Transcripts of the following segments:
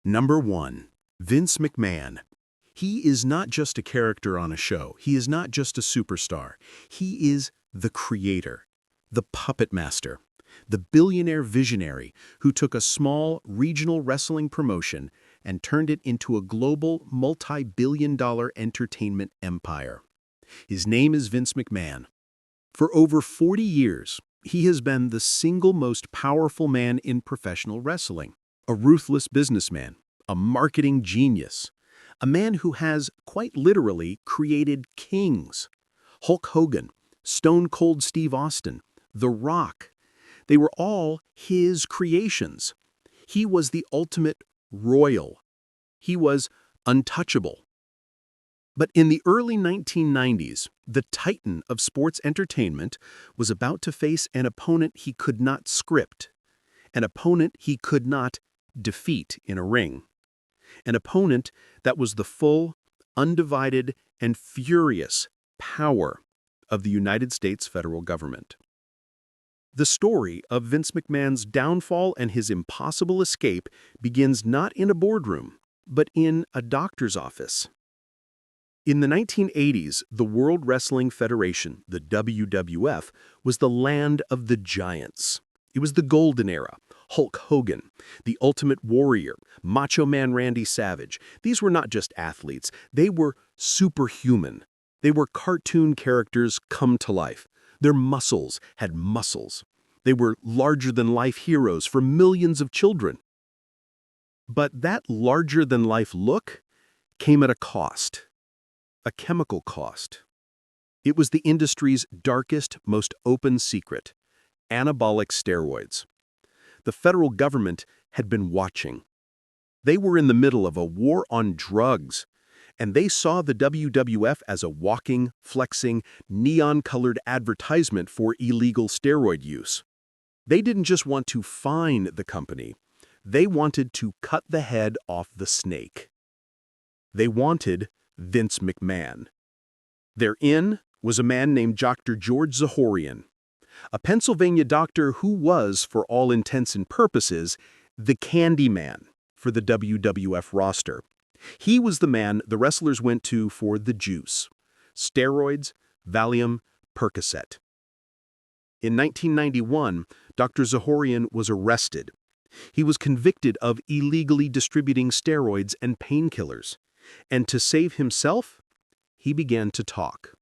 Number 1. Vince McMahon. He is not just a character on a show. He is not just a superstar. He is the creator, the puppet master, the billionaire visionary who took a small regional wrestling promotion and turned it into a global multi-billion-dollar entertainment empire. His name is Vince McMahon. For over 40 years, he has been the single most powerful man in professional wrestling, a ruthless businessman, a marketing genius, a man who has, quite literally, created kings. Hulk Hogan, Stone Cold Steve Austin, The Rock. They were all his creations. He was the ultimate royal. He was untouchable. But in the early 1990s, the titan of sports entertainment was about to face an opponent he could not script, an opponent he could not defeat in a ring, an opponent that was the full, undivided, and furious power of the United States federal government. The story of Vince McMahon's downfall and his impossible escape begins not in a boardroom, but in a doctor's office. In the 1980s, the World Wrestling Federation, the WWF, was the land of the giants. It was the golden era. Hulk Hogan, the Ultimate Warrior, Macho Man Randy Savage. These were not just athletes. They were superhuman. They were cartoon characters come to life. Their muscles had muscles. They were larger-than-life heroes for millions of children. But that larger-than-life look came at a cost. A chemical cost. It was the industry's darkest, most open secret: anabolic steroids. The federal government had been watching. They were in the middle of a war on drugs, and they saw the WWF as a walking, flexing, neon-colored advertisement for illegal steroid use. They didn't just want to fine the company. They wanted to cut the head off the snake. They wanted Vince McMahon. Their in was a man named Dr. George Zahorian, a Pennsylvania doctor who was, for all intents and purposes, the Candyman for the WWF roster. He was the man the wrestlers went to for the juice: steroids, Valium, Percocet. In 1991, Dr. Zahorian was arrested. He was convicted of illegally distributing steroids and painkillers. And to save himself, he began to talk.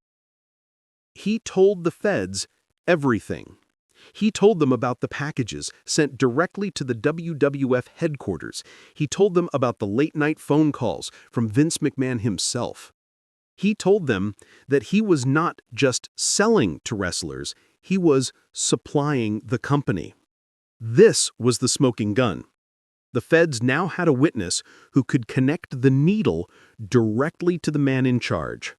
He told the feds everything. He told them about the packages sent directly to the WWF headquarters. He told them about the late-night phone calls from Vince McMahon himself. He told them that he was not just selling to wrestlers, he was supplying the company. This was the smoking gun. The feds now had a witness who could connect the needle directly to the man in charge.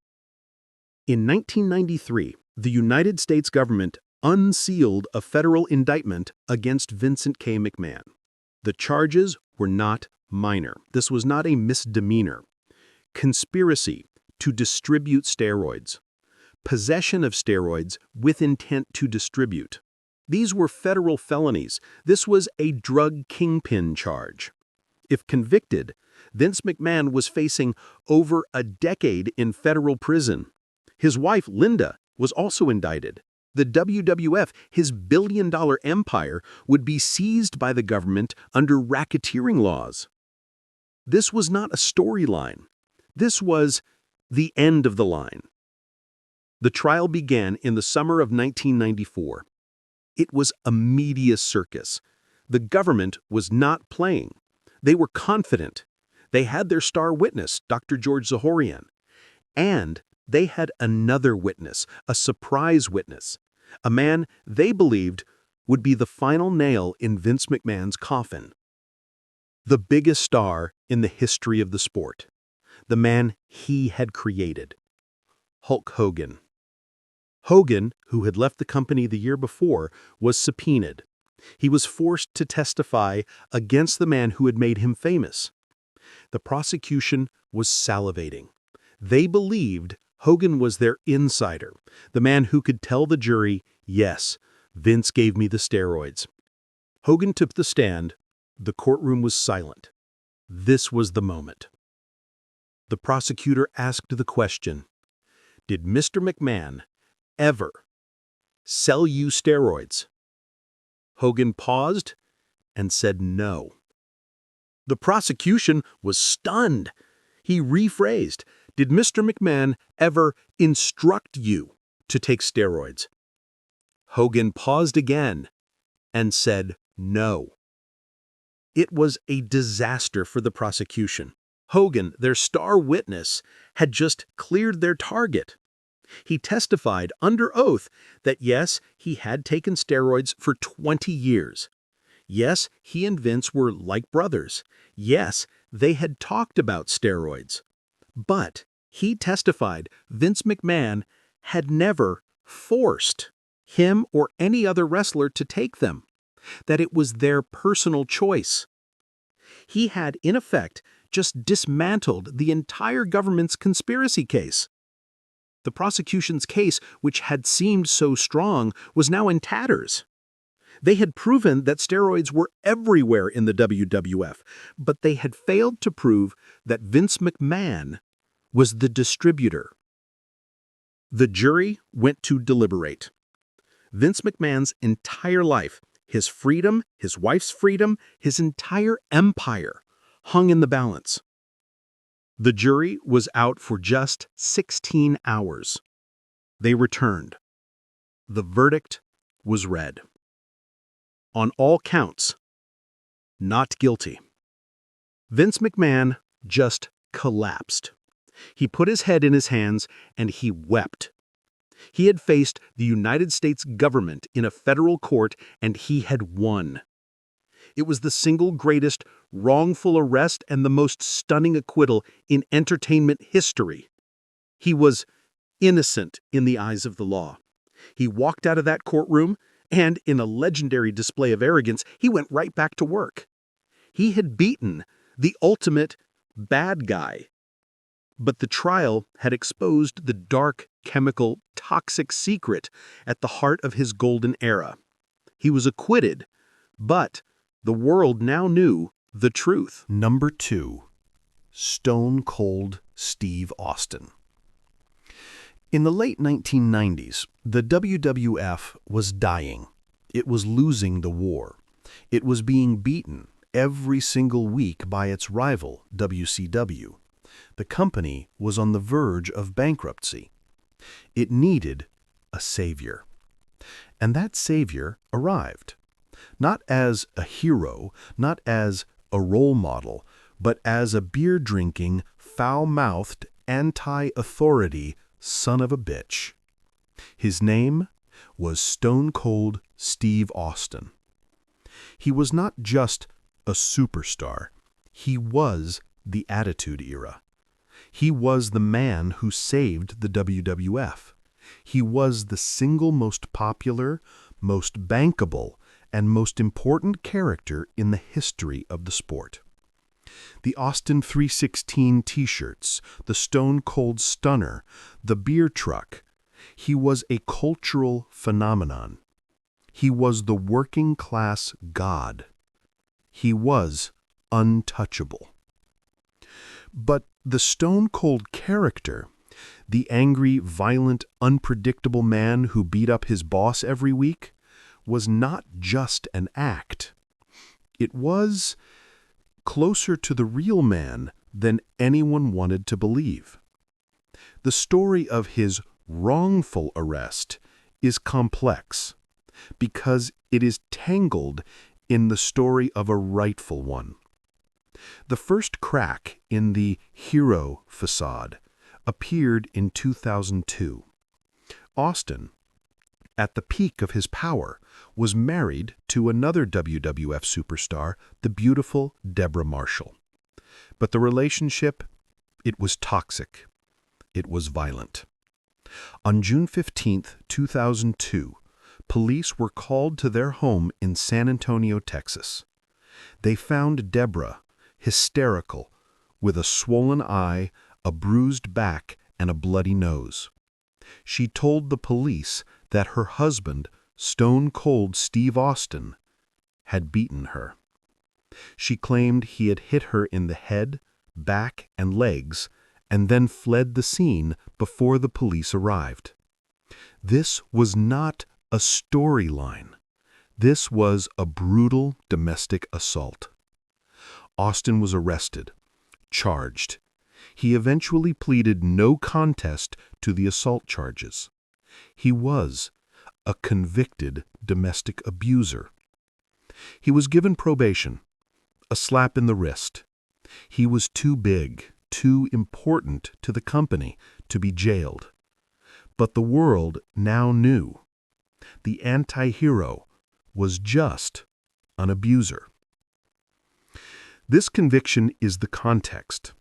In 1993, the United States government unsealed a federal indictment against Vincent K. McMahon. The charges were not minor. This was not a misdemeanor. Conspiracy to distribute steroids. Possession of steroids with intent to distribute. These were federal felonies. This was a drug kingpin charge. If convicted, Vince McMahon was facing over a decade in federal prison. His wife, Linda, was also indicted. The WWF, his billion-dollar empire, would be seized by the government under racketeering laws. This was not a storyline. This was the end of the line. The trial began in the summer of 1994. It was a media circus. The government was not playing. They were confident. They had their star witness, Dr. George Zahorian. And they had another witness, a surprise witness, a man they believed would be the final nail in Vince McMahon's coffin. The biggest star in the history of the sport. The man he had created. Hulk Hogan. Hogan, who had left the company the year before, was subpoenaed. He was forced to testify against the man who had made him famous. The prosecution was salivating. They believed Hogan was their insider, the man who could tell the jury, yes, Vince gave me the steroids. Hogan took the stand. The courtroom was silent. This was the moment. The prosecutor asked the question, "Did Mr. McMahon ever sell you steroids?" Hogan paused and said no. The prosecution was stunned. He rephrased, "Did Mr. McMahon ever instruct you to take steroids?" Hogan paused again and said no. It was a disaster for the prosecution. Hogan, their star witness, had just cleared their target. He testified under oath that yes, he had taken steroids for 20 years. Yes, he and Vince were like brothers. Yes, they had talked about steroids. But he testified Vince McMahon had never forced him or any other wrestler to take them, that it was their personal choice. He had, in effect, just dismantled the entire government's conspiracy case. The prosecution's case, which had seemed so strong, was now in tatters. They had proven that steroids were everywhere in the WWF, but they had failed to prove that Vince McMahon was the distributor. The jury went to deliberate. Vince McMahon's entire life, his freedom, his wife's freedom, his entire empire hung in the balance. The jury was out for just 16 hours. They returned. The verdict was read. On all counts, not guilty. Vince McMahon just collapsed. He put his head in his hands and he wept. He had faced the United States government in a federal court and he had won. It was the single greatest wrongful arrest and the most stunning acquittal in entertainment history. He was innocent in the eyes of the law. He walked out of that courtroom and, in a legendary display of arrogance, he went right back to work. He had beaten the ultimate bad guy. But the trial had exposed the dark, chemical, toxic secret at the heart of his golden era. He was acquitted, but the world now knew the truth. Number 2. Stone Cold Steve Austin. In the late 1990s, the WWF was dying. It was losing the war. It was being beaten every single week by its rival, WCW. The company was on the verge of bankruptcy. It needed a savior. And that savior arrived. Not as a hero, not as a role model, but as a beer-drinking, foul-mouthed, anti-authority son of a bitch. His name was Stone Cold Steve Austin. He was not just a superstar. He was the Attitude Era. He was the man who saved the WWF. He was the single most popular, most bankable, and most important character in the history of the sport. The Austin 316 t-shirts, the Stone Cold Stunner, the beer truck. He was a cultural phenomenon. He was the working class god. He was untouchable. But the Stone Cold character, the angry, violent, unpredictable man who beat up his boss every week, was not just an act. It was closer to the real man than anyone wanted to believe. The story of his wrongful arrest is complex because it is tangled in the story of a rightful one. The first crack in the hero facade appeared in 2002. Austin, at the peak of his power, was married to another WWF superstar, the beautiful Deborah Marshall. But the relationship, it was toxic. It was violent. On June 15, 2002, police were called to their home in San Antonio, Texas. They found Deborah, hysterical, with a swollen eye, a bruised back, and a bloody nose. She told the police that her husband, Stone Cold Steve Austin, had beaten her. She claimed he had hit her in the head, back, and legs, and then fled the scene before the police arrived. This was not a storyline. This was a brutal domestic assault. Austin was arrested, charged. He eventually pleaded no contest to the assault charges. He was a convicted domestic abuser. He was given probation, a slap in the wrist. He was too big, too important to the company to be jailed. But the world now knew. The anti-hero was just an abuser. This conviction is the context.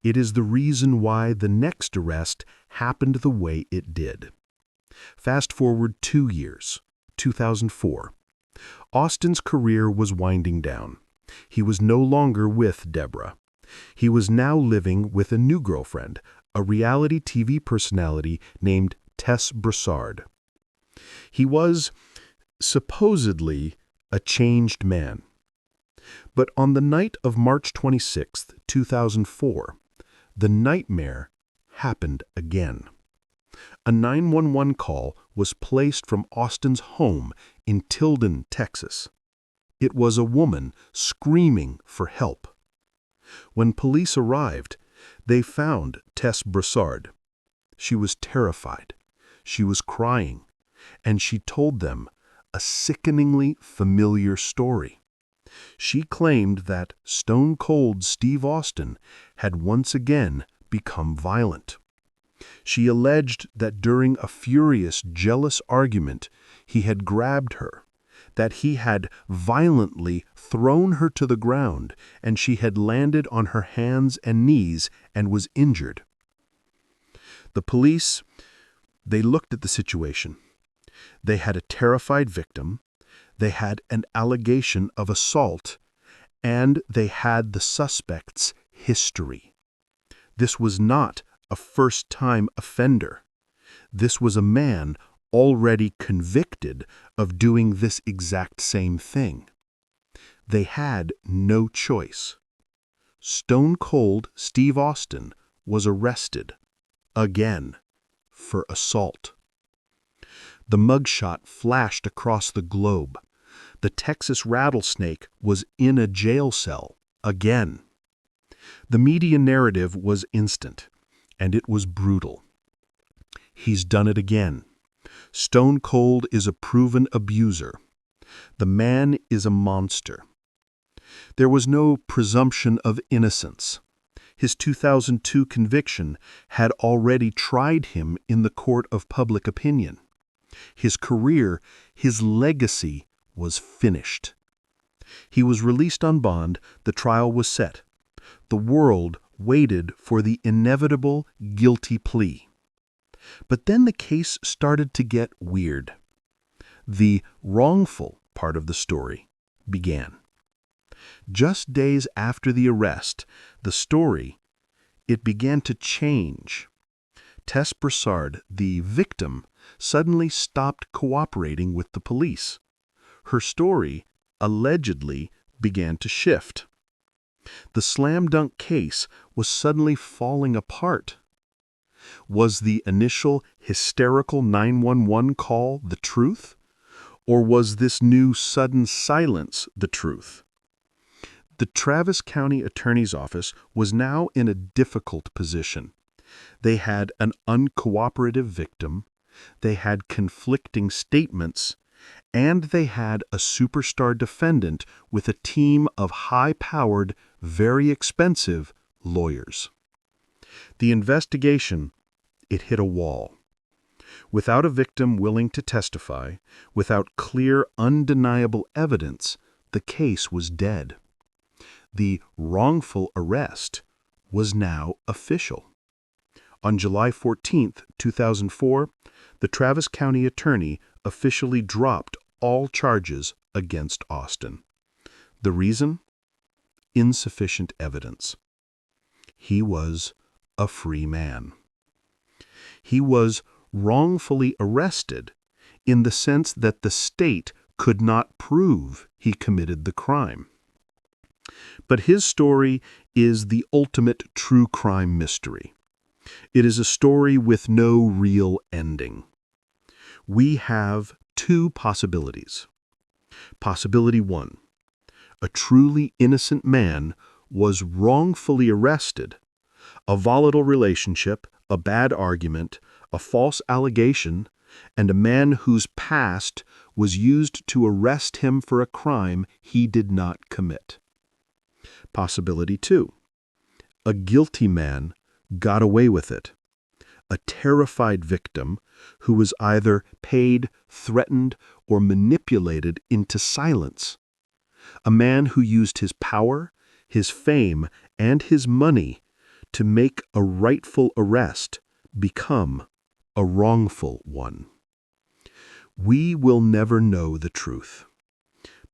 It is the reason why the next arrest happened the way it did. Fast forward 2 years, 2004. Austin's career was winding down. He was no longer with Deborah. He was now living with a new girlfriend, a reality TV personality named Tess Broussard. He was, supposedly, a changed man. But on the night of March 26, 2004, the nightmare happened again. A 911 call was placed from Austin's home in Tilden, Texas. It was a woman screaming for help. When police arrived, they found Tess Broussard. She was terrified. She was crying, and she told them a sickeningly familiar story. She claimed that Stone Cold Steve Austin had once again become violent. She alleged that during a furious, jealous argument, he had grabbed her, that he had violently thrown her to the ground, and she had landed on her hands and knees and was injured. The police, they looked at the situation. They had a terrified victim, they had an allegation of assault, and they had the suspect's history. This was not a first-time offender. This was a man already convicted of doing this exact same thing. They had no choice. Stone Cold Steve Austin was arrested, again, for assault. The mugshot flashed across the globe. The Texas rattlesnake was in a jail cell, again. The media narrative was instant, and it was brutal. He's done it again. Stone Cold is a proven abuser. The man is a monster. There was no presumption of innocence. His 2002 conviction had already tried him in the court of public opinion. His career, his legacy was finished. He was released on bond, the trial was set. The world waited for the inevitable guilty plea. But then the case started to get weird. The wrongful part of the story began. Just days after the arrest, the story, it began to change. Tess Broussard, the victim, suddenly stopped cooperating with the police. Her story, allegedly, began to shift. The slam dunk case was suddenly falling apart. Was the initial hysterical 911 call the truth? Or was this new sudden silence the truth? The Travis County Attorney's Office was now in a difficult position. They had an uncooperative victim, they had conflicting statements, and they had a superstar defendant with a team of high-powered, very expensive lawyers. The investigation, it hit a wall. Without a victim willing to testify, without clear, undeniable evidence, the case was dead. The wrongful arrest was now official. On July 14, 2004, the Travis County attorney officially dropped all charges against Austin. The reason? Insufficient evidence. He was a free man. He was wrongfully arrested in the sense that the state could not prove he committed the crime. But his story is the ultimate true crime mystery. It is a story with no real ending. We have two possibilities. Possibility one: a truly innocent man was wrongfully arrested. A volatile relationship, a bad argument, a false allegation, and a man whose past was used to arrest him for a crime he did not commit. Possibility two: a guilty man got away with it. A terrified victim who was either paid, threatened, or manipulated into silence. A man who used his power, his fame, and his money to make a rightful arrest become a wrongful one. We will never know the truth,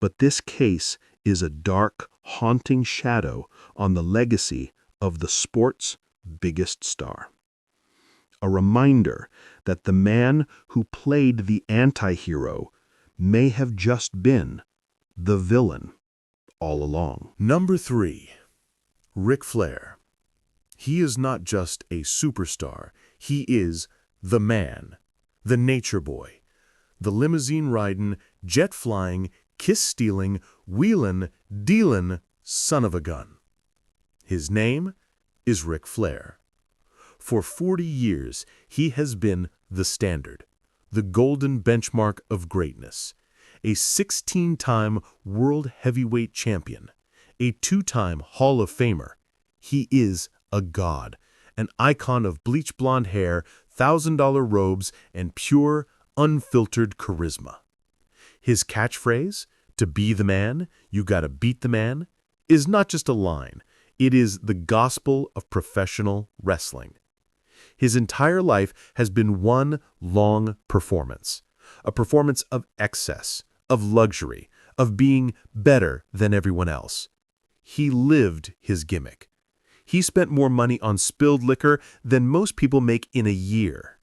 but this case is a dark, haunting shadow on the legacy of the sport's biggest star. A reminder that the man who played the anti-hero may have just been the villain all along. Number 3. Ric Flair. He is not just a superstar. He is the man, the nature boy, the limousine-riding, jet-flying, kiss-stealing, wheelin', dealin' son of a gun. His name is Ric Flair. For 40 years, he has been the standard, the golden benchmark of greatness, a 16-time world heavyweight champion, a 2-time Hall of Famer. He is a god, an icon of bleach blonde hair, $1,000 robes, and pure, unfiltered charisma. His catchphrase, "To be the man, you gotta beat the man," is not just a line. It is the gospel of professional wrestling. His entire life has been one long performance, a performance of excess, of luxury, of being better than everyone else. He lived his gimmick. He spent more money on spilled liquor than most people make in a year.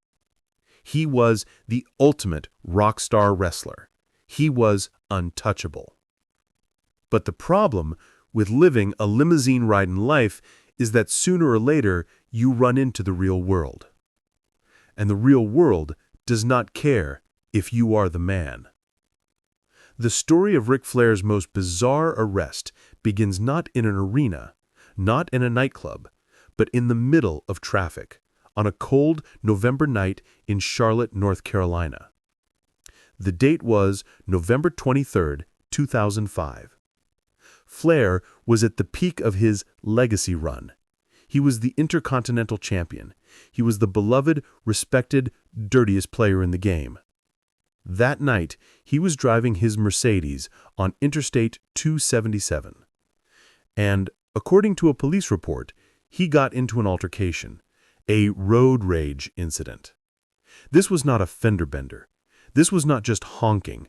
He was the ultimate rock star wrestler. He was untouchable. But the problem with living a limousine-riding life is that sooner or later you run into the real world. And the real world does not care if you are the man. The story of Ric Flair's most bizarre arrest begins not in an arena, not in a nightclub, but in the middle of traffic, on a cold November night in Charlotte, North Carolina. The date was November 23, 2005. Flair was at the peak of his legacy run. He was the Intercontinental Champion. He was the beloved, respected, dirtiest player in the game. That night, he was driving his Mercedes on Interstate 277. And, according to a police report, he got into an altercation, a road rage incident. This was not a fender bender. This was not just honking.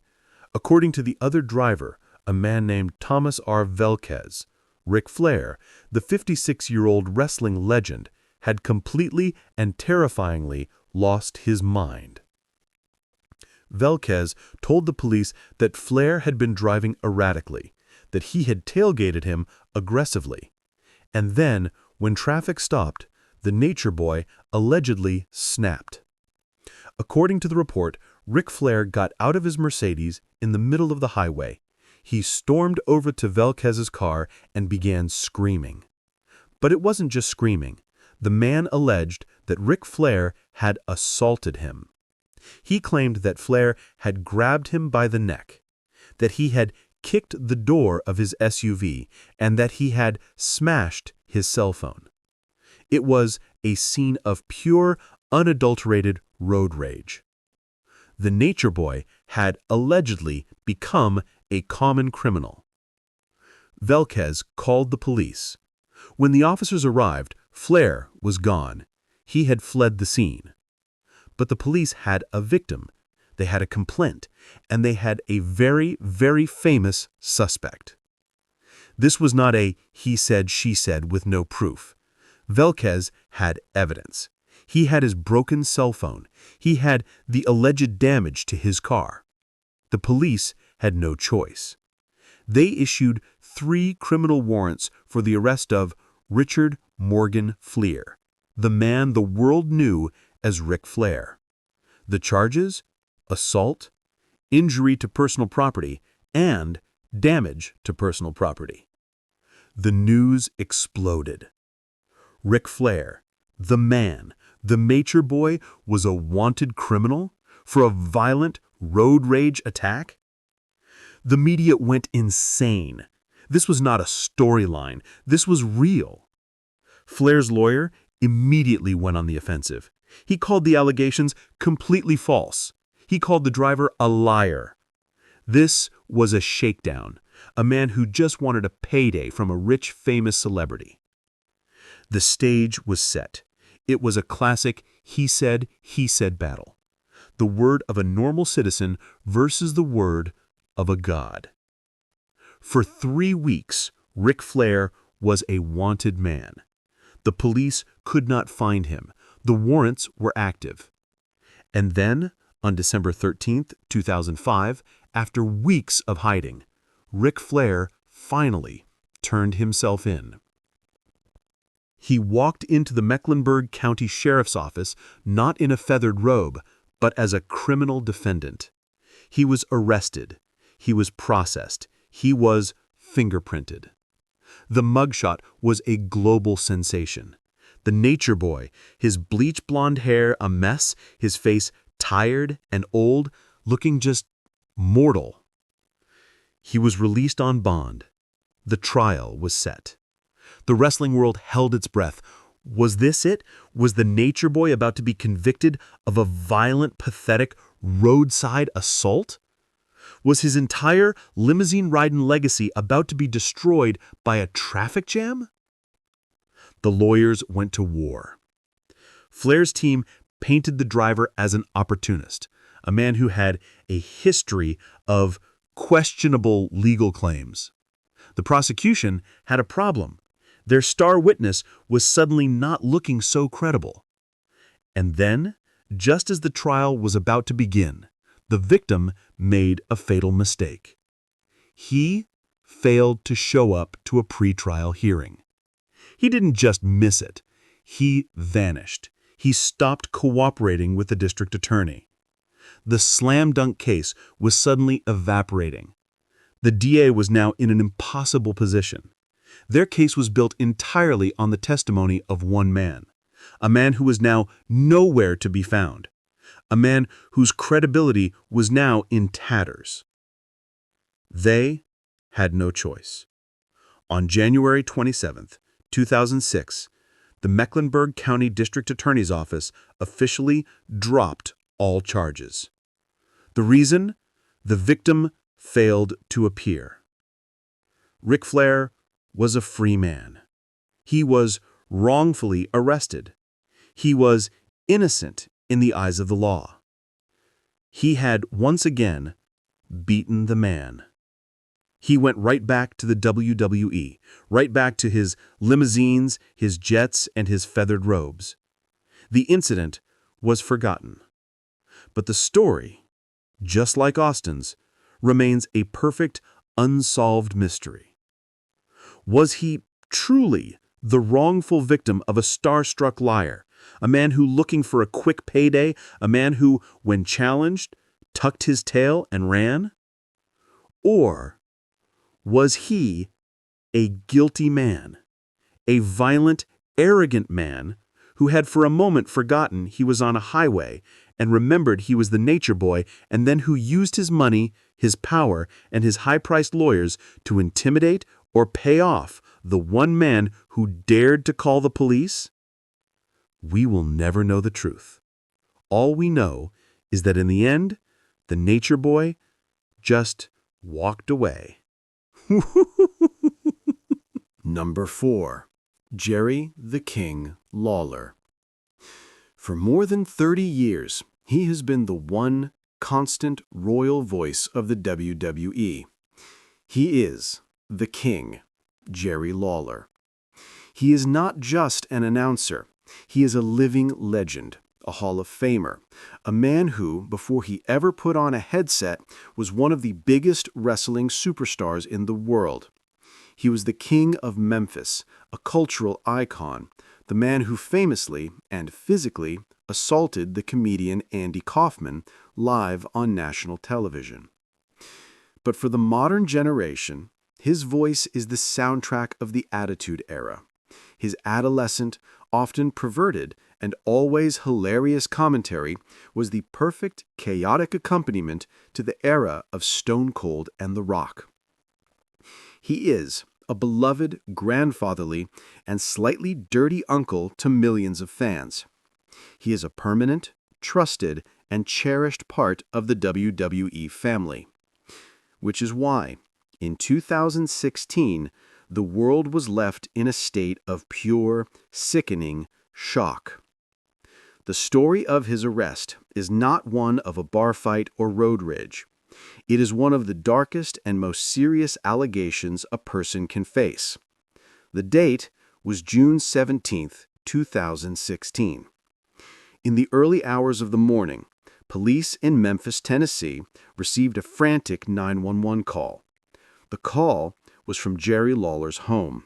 According to the other driver, a man named Thomas R. Velquez, Ric Flair, the 56-year-old wrestling legend, had completely and terrifyingly lost his mind. Velquez told the police that Flair had been driving erratically, that he had tailgated him aggressively. And then, when traffic stopped, the nature boy allegedly snapped. According to the report, Ric Flair got out of his Mercedes in the middle of the highway. He stormed over to Velquez's car and began screaming. But it wasn't just screaming. The man alleged that Ric Flair had assaulted him. He claimed that Flair had grabbed him by the neck, that he had kicked the door of his SUV, and that he had smashed his cell phone. It was a scene of pure, unadulterated road rage. The nature boy had allegedly become a common criminal. Velquez called the police. When the officers arrived, Flair was gone. He had fled the scene. But the police had a victim. They had a complaint, and they had a very, very famous suspect. This was not a he said, she said with no proof. Velquez had evidence. He had his broken cell phone. He had the alleged damage to his car. The police had no choice. They issued 3 criminal warrants for the arrest of Richard Morgan Flair, the man the world knew as Ric Flair. The charges? Assault, injury to personal property, and damage to personal property. The news exploded. Ric Flair, the man, the Nature Boy, was a wanted criminal for a violent road rage attack? The media went insane. This was not a storyline. This was real. Flair's lawyer immediately went on the offensive. He called the allegations completely false. He called the driver a liar. This was a shakedown, a man who just wanted a payday from a rich, famous celebrity. The stage was set. It was a classic he said battle. The word of a normal citizen versus the word of a god. For 3 weeks, Ric Flair was a wanted man. The police could not find him. The warrants were active. And then, on December 13, 2005, after weeks of hiding, Ric Flair finally turned himself in. He walked into the Mecklenburg County Sheriff's Office not in a feathered robe, but as a criminal defendant. He was arrested. He was processed. He was fingerprinted. The mugshot was a global sensation. The Nature Boy, his bleach blonde hair a mess, his face tired and old, looking just mortal. He was released on bond. The trial was set. The wrestling world held its breath. Was this it? Was the Nature Boy about to be convicted of a violent, pathetic, roadside assault? Was his entire limousine-riding legacy about to be destroyed by a traffic jam? The lawyers went to war. Flair's team painted the driver as an opportunist, a man who had a history of questionable legal claims. The prosecution had a problem. Their star witness was suddenly not looking so credible. And then, just as the trial was about to begin, the victim made a fatal mistake. He failed to show up to a pretrial hearing. He didn't just miss it. He vanished. He stopped cooperating with the district attorney. The slam-dunk case was suddenly evaporating. The DA was now in an impossible position. Their case was built entirely on the testimony of one man, a man who was now nowhere to be found, a man whose credibility was now in tatters. They had no choice. On January 27, 2006, the Mecklenburg County District Attorney's Office officially dropped all charges. The reason? The victim failed to appear. Ric Flair was a free man. He was wrongfully arrested. He was innocent in the eyes of the law. He had once again beaten the man. He went right back to the WWE, right back to his limousines, his jets, and his feathered robes. The incident was forgotten. But the story, just like Austin's, remains a perfect, unsolved mystery. Was he truly the wrongful victim of a star-struck liar, a man who, looking for a quick payday, a man who, when challenged, tucked his tail and ran? Or was he a guilty man, a violent, arrogant man who had for a moment forgotten he was on a highway and remembered he was the Nature Boy, and then who used his money, his power, and his high-priced lawyers to intimidate or pay off the one man who dared to call the police? We will never know the truth. All we know is that in the end, the Nature Boy just walked away. Number 4. Jerry the King Lawler. For more than 30 years, he has been the one constant royal voice of the WWE. He is the King, Jerry Lawler. He is not just an announcer. He is a living legend, a Hall of Famer, a man who, before he ever put on a headset, was one of the biggest wrestling superstars in the world. He was the King of Memphis, a cultural icon, the man who famously and physically assaulted the comedian Andy Kaufman live on national television. But for the modern generation, his voice is the soundtrack of the Attitude Era. His adolescent, often perverted, and always hilarious commentary was the perfect, chaotic accompaniment to the era of Stone Cold and The Rock. He is a beloved, grandfatherly, and slightly dirty uncle to millions of fans. He is a permanent, trusted, and cherished part of the WWE family. Which is why, in 2016, the world was left in a state of pure, sickening shock. The story of his arrest is not one of a bar fight or road rage. It is one of the darkest and most serious allegations a person can face. The date was June 17, 2016. In the early hours of the morning, police in Memphis, Tennessee, received a frantic 911 call. The call was from Jerry Lawler's home.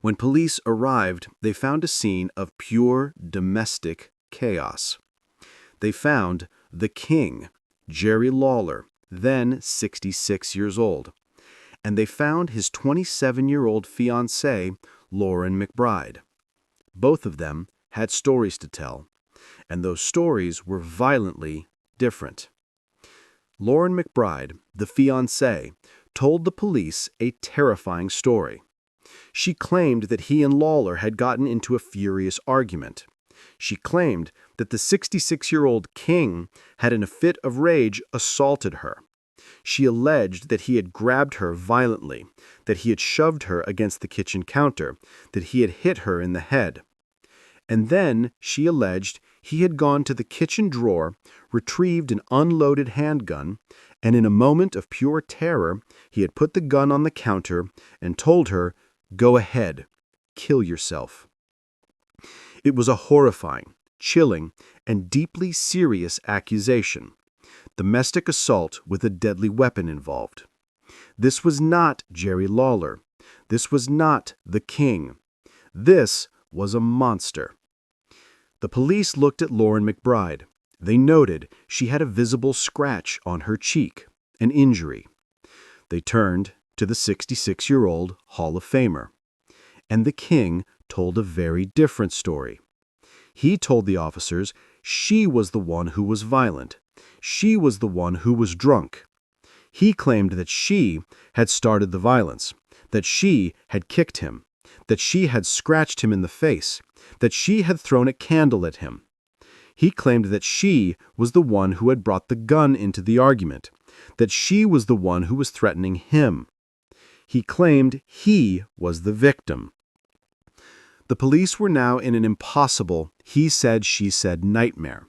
When police arrived, they found a scene of pure domestic chaos. They found the king, Jerry Lawler, then 66 years old, and they found his 27-year-old fiancée, Lauren McBride. Both of them had stories to tell, and those stories were violently different. Lauren McBride, the fiancée, told the police a terrifying story. She claimed that he and Lawler had gotten into a furious argument. She claimed that the 66-year-old king had, in a fit of rage, assaulted her. She alleged that he had grabbed her violently, that he had shoved her against the kitchen counter, that he had hit her in the head. And then she alleged he had gone to the kitchen drawer, retrieved an unloaded handgun, and in a moment of pure terror, he had put the gun on the counter and told her, "Go ahead, kill yourself." It was a horrifying, chilling, and deeply serious accusation. Domestic assault with a deadly weapon involved. This was not Jerry Lawler. This was not the king. This was a monster. The police looked at Lauren McBride. They noted she had a visible scratch on her cheek, an injury. They turned to the 66-year-old Hall of Famer. And the king told a very different story. He told the officers she was the one who was violent. She was the one who was drunk. He claimed that she had started the violence, that she had kicked him, that she had scratched him in the face, that she had thrown a candle at him. He claimed that she was the one who had brought the gun into the argument, that she was the one who was threatening him. He claimed he was the victim. The police were now in an impossible he-said-she-said nightmare.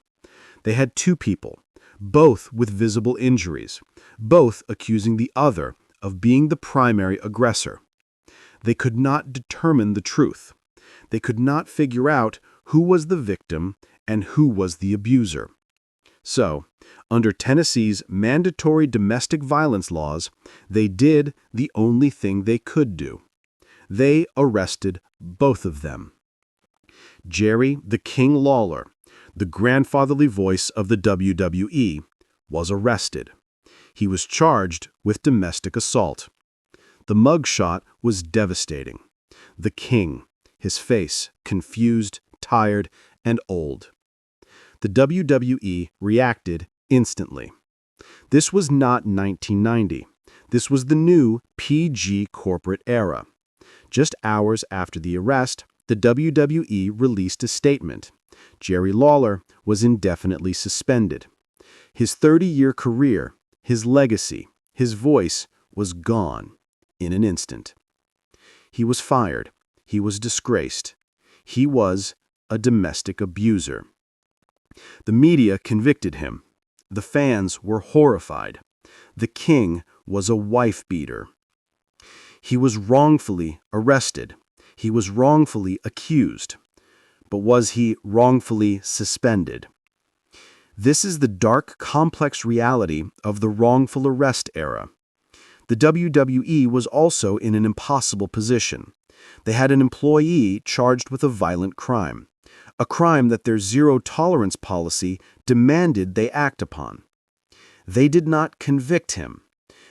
They had two people, both with visible injuries, both accusing the other of being the primary aggressor. They could not determine the truth. They could not figure out who was the victim and who was the abuser. So, under Tennessee's mandatory domestic violence laws, they did the only thing they could do. They arrested both of them. Jerry the King Lawler, the grandfatherly voice of the WWE, was arrested. He was charged with domestic assault. The mugshot was devastating. The king, his face confused, tired, and old. The WWE reacted instantly. This was not 1990. This was the new PG corporate era. Just hours after the arrest, the WWE released a statement. Jerry Lawler was indefinitely suspended. His 30-year career, his legacy, his voice was gone in an instant. He was fired. He was disgraced. He was a domestic abuser. The media convicted him. The fans were horrified. The king was a wife-beater. He was wrongfully arrested. He was wrongfully accused. But was he wrongfully suspended? This is the dark, complex reality of the wrongful arrest era. The WWE was also in an impossible position. They had an employee charged with a violent crime, a crime that their zero-tolerance policy demanded they act upon. They did not convict him.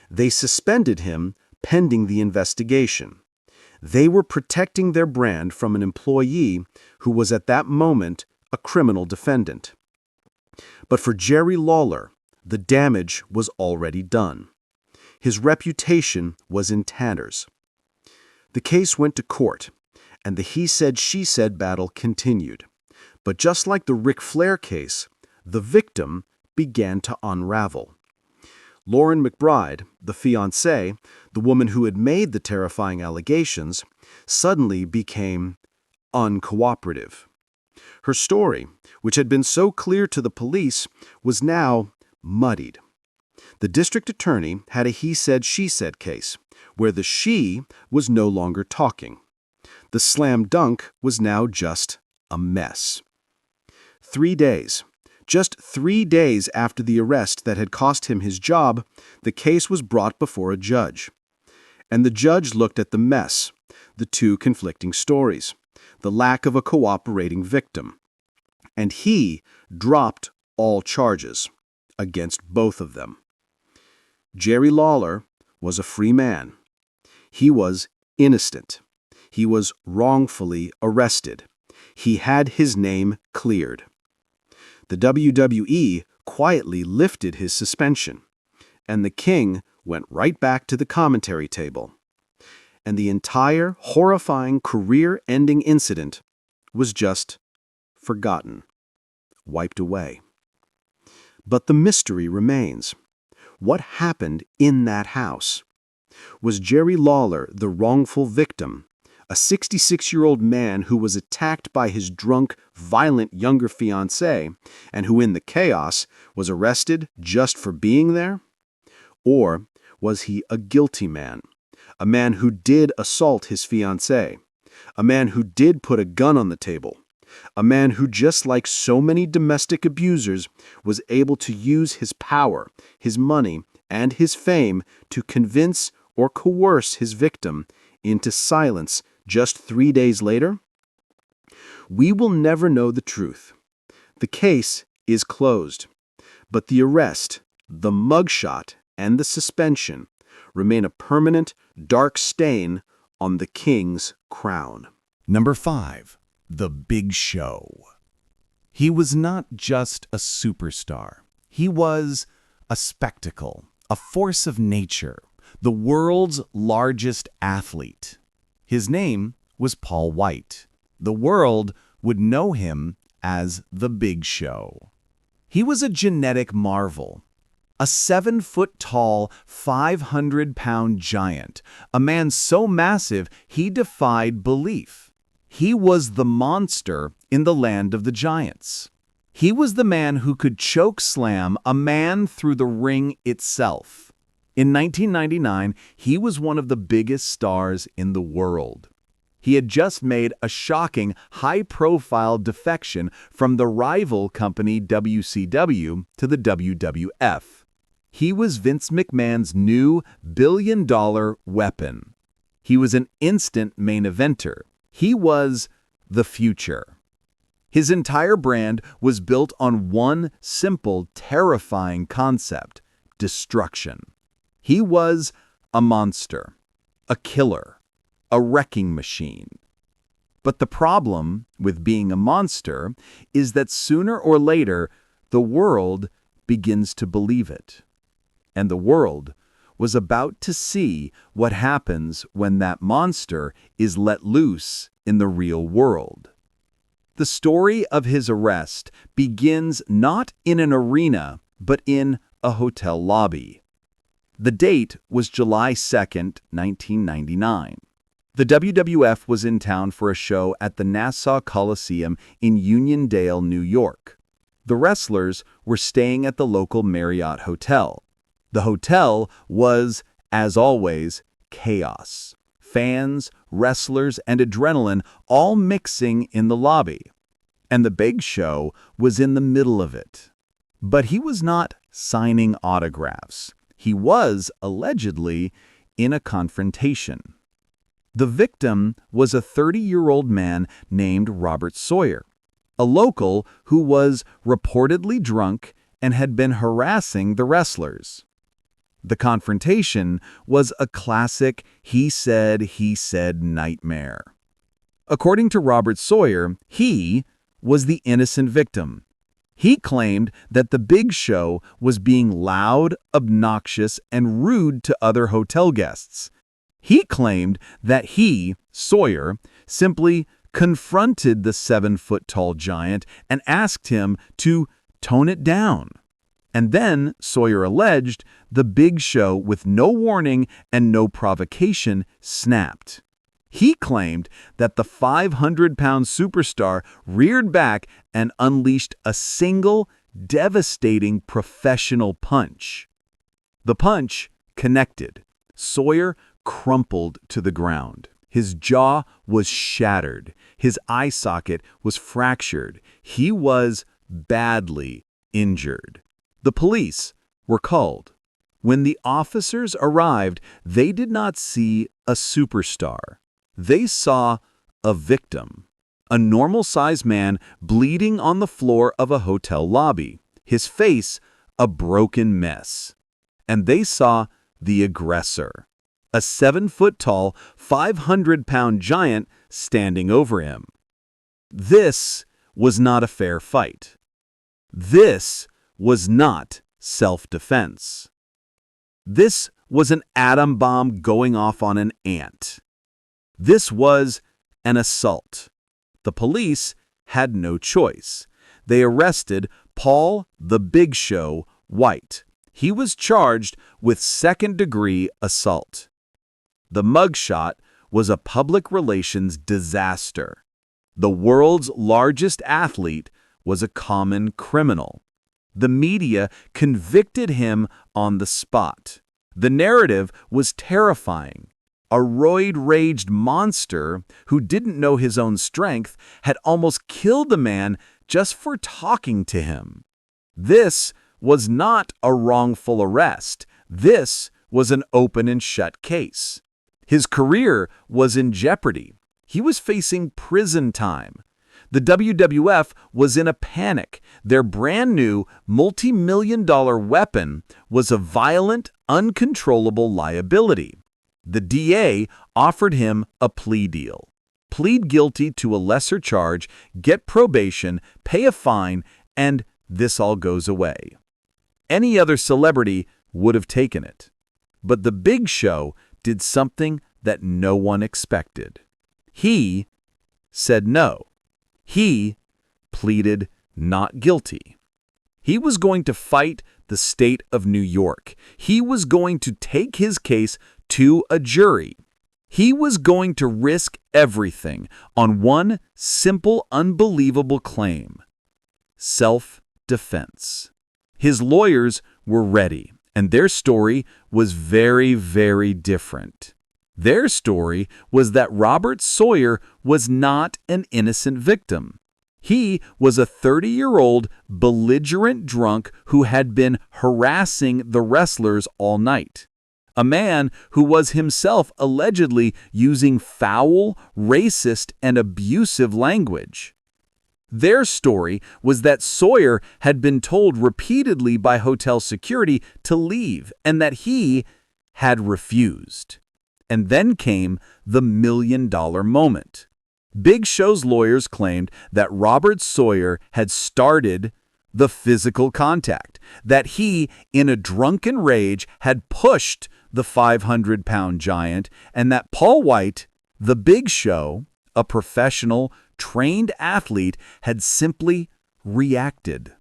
They suspended him pending the investigation. They were protecting their brand from an employee who was at that moment a criminal defendant. But for Jerry Lawler, the damage was already done. His reputation was in tatters. The case went to court, and the he-said-she-said battle continued. But just like the Ric Flair case, the victim began to unravel. Lauren McBride, the fiancée, the woman who had made the terrifying allegations, suddenly became uncooperative. Her story, which had been so clear to the police, was now muddied. The district attorney had a he-said-she-said case, where the she was no longer talking. The slam dunk was now just a mess. 3 days. Just 3 days after the arrest that had cost him his job, the case was brought before a judge. And the judge looked at the mess, the two conflicting stories, the lack of a cooperating victim. And he dropped all charges against both of them. Jerry Lawler was a free man. He was innocent. He was wrongfully arrested. He had his name cleared. The WWE quietly lifted his suspension, and the king went right back to the commentary table. And the entire horrifying career-ending incident was just forgotten, wiped away. But the mystery remains. What happened in that house? Was Jerry Lawler the wrongful victim, a 66-year-old man who was attacked by his drunk, violent younger fiancée and who in the chaos was arrested just for being there? Or was he a guilty man, a man who did assault his fiancée, a man who did put a gun on the table, a man who, just like so many domestic abusers, was able to use his power, his money, and his fame to convince or coerce his victim into silence just 3 days later? We will never know the truth. The case is closed, but the arrest, the mugshot, and the suspension remain a permanent, dark stain on the king's crown. Number 5. The Big Show. He was not just a superstar. He was a spectacle, a force of nature, the world's largest athlete. His name was Paul White. The world would know him as the Big Show. He was a genetic marvel, a 7-foot-tall, 500-pound giant, a man so massive he defied belief. He was the monster in the land of the giants. He was the man who could choke slam a man through the ring itself. In 1999, he was one of the biggest stars in the world. He had just made a shocking, high-profile defection from the rival company WCW to the WWF. He was Vince McMahon's new billion-dollar weapon. He was an instant main eventer. He was the future. His entire brand was built on one simple, terrifying concept: destruction. He was a monster, a killer, a wrecking machine. But the problem with being a monster is that sooner or later, the world begins to believe it. And the world was about to see what happens when that monster is let loose in the real world. The story of his arrest begins not in an arena, but in a hotel lobby. The date was July 2nd, 1999. The WWF was in town for a show at the Nassau Coliseum in Uniondale, New York. The wrestlers were staying at the local Marriott Hotel. The hotel was, as always, chaos. Fans, wrestlers, and adrenaline all mixing in the lobby. and the Big Show was in the middle of it. But he was not signing autographs. He was, allegedly, in a confrontation. The victim was a 30-year-old man named Robert Sawyer, a local who was reportedly drunk and had been harassing the wrestlers. The confrontation was a classic he said nightmare. According to Robert Sawyer, he was the innocent victim. He claimed that the Big Show was being loud, obnoxious, and rude to other hotel guests. He claimed that he, Sawyer, simply confronted the 7-foot-tall giant and asked him to tone it down. And then, Sawyer alleged, the Big Show, with no warning and no provocation, snapped. He claimed that the 500-pound superstar reared back and unleashed a single, devastating professional punch. The punch connected. Sawyer crumpled to the ground. His jaw was shattered. His eye socket was fractured. He was badly injured. The police were called. When the officers arrived, they did not see a superstar. They saw a victim, a normal-sized man bleeding on the floor of a hotel lobby, his face a broken mess. And they saw the aggressor, a 7-foot-tall, 500-pound giant standing over him. This was not a fair fight. This was not self-defense. This was an atom bomb going off on an ant. This was an assault. The police had no choice. They arrested Paul the Big Show White. He was charged with second-degree assault. The mugshot was a public relations disaster. The world's largest athlete was a common criminal. The media convicted him on the spot. The narrative was terrifying. A roid-raged monster who didn't know his own strength had almost killed the man just for talking to him. This was not a wrongful arrest. This was an open and shut case. His career was in jeopardy. He was facing prison time. The WWF was in a panic. Their brand-new multi-million-dollar weapon was a violent, uncontrollable liability. The DA offered him a plea deal. Plead guilty to a lesser charge, get probation, pay a fine, and this all goes away. Any other celebrity would have taken it. But the Big Show did something that no one expected. He said no. He pleaded not guilty. He was going to fight the state of New York. He was going to take his case to a jury. He was going to risk everything on one simple, unbelievable claim: self-defense. His lawyers were ready, and their story was very, very different. Their story was that Robert Sawyer was not an innocent victim. He was a 30-year-old belligerent drunk who had been harassing the wrestlers all night. A man who was himself allegedly using foul, racist, and abusive language. Their story was that Sawyer had been told repeatedly by hotel security to leave and that he had refused. And then came the million-dollar moment. Big Show's lawyers claimed that Robert Sawyer had started the physical contact, that he, in a drunken rage, had pushed the 500-pound giant, and that Paul White, the Big Show, a professional, trained athlete, had simply reacted,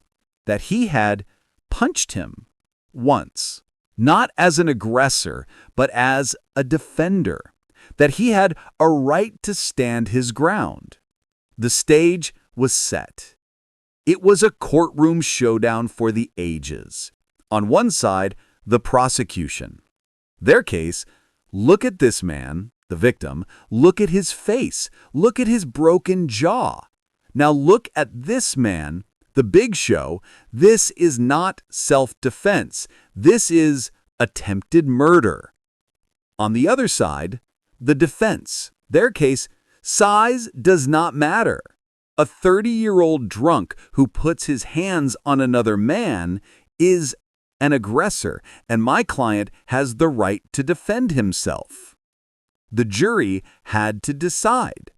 that he had punched him once, not as an aggressor, but as a defender, that he had a right to stand his ground. The stage was set. It was a courtroom showdown for the ages. On one side, the prosecution. Their case: look at this man, the victim, look at his face, look at his broken jaw. Now look at this man, the Big Show. This is not self-defense. This is attempted murder. On the other side, the defense. Their case, size does not matter. A 30-year-old drunk who puts his hands on another man is an aggressor, and my client has the right to defend himself. The jury had to decide.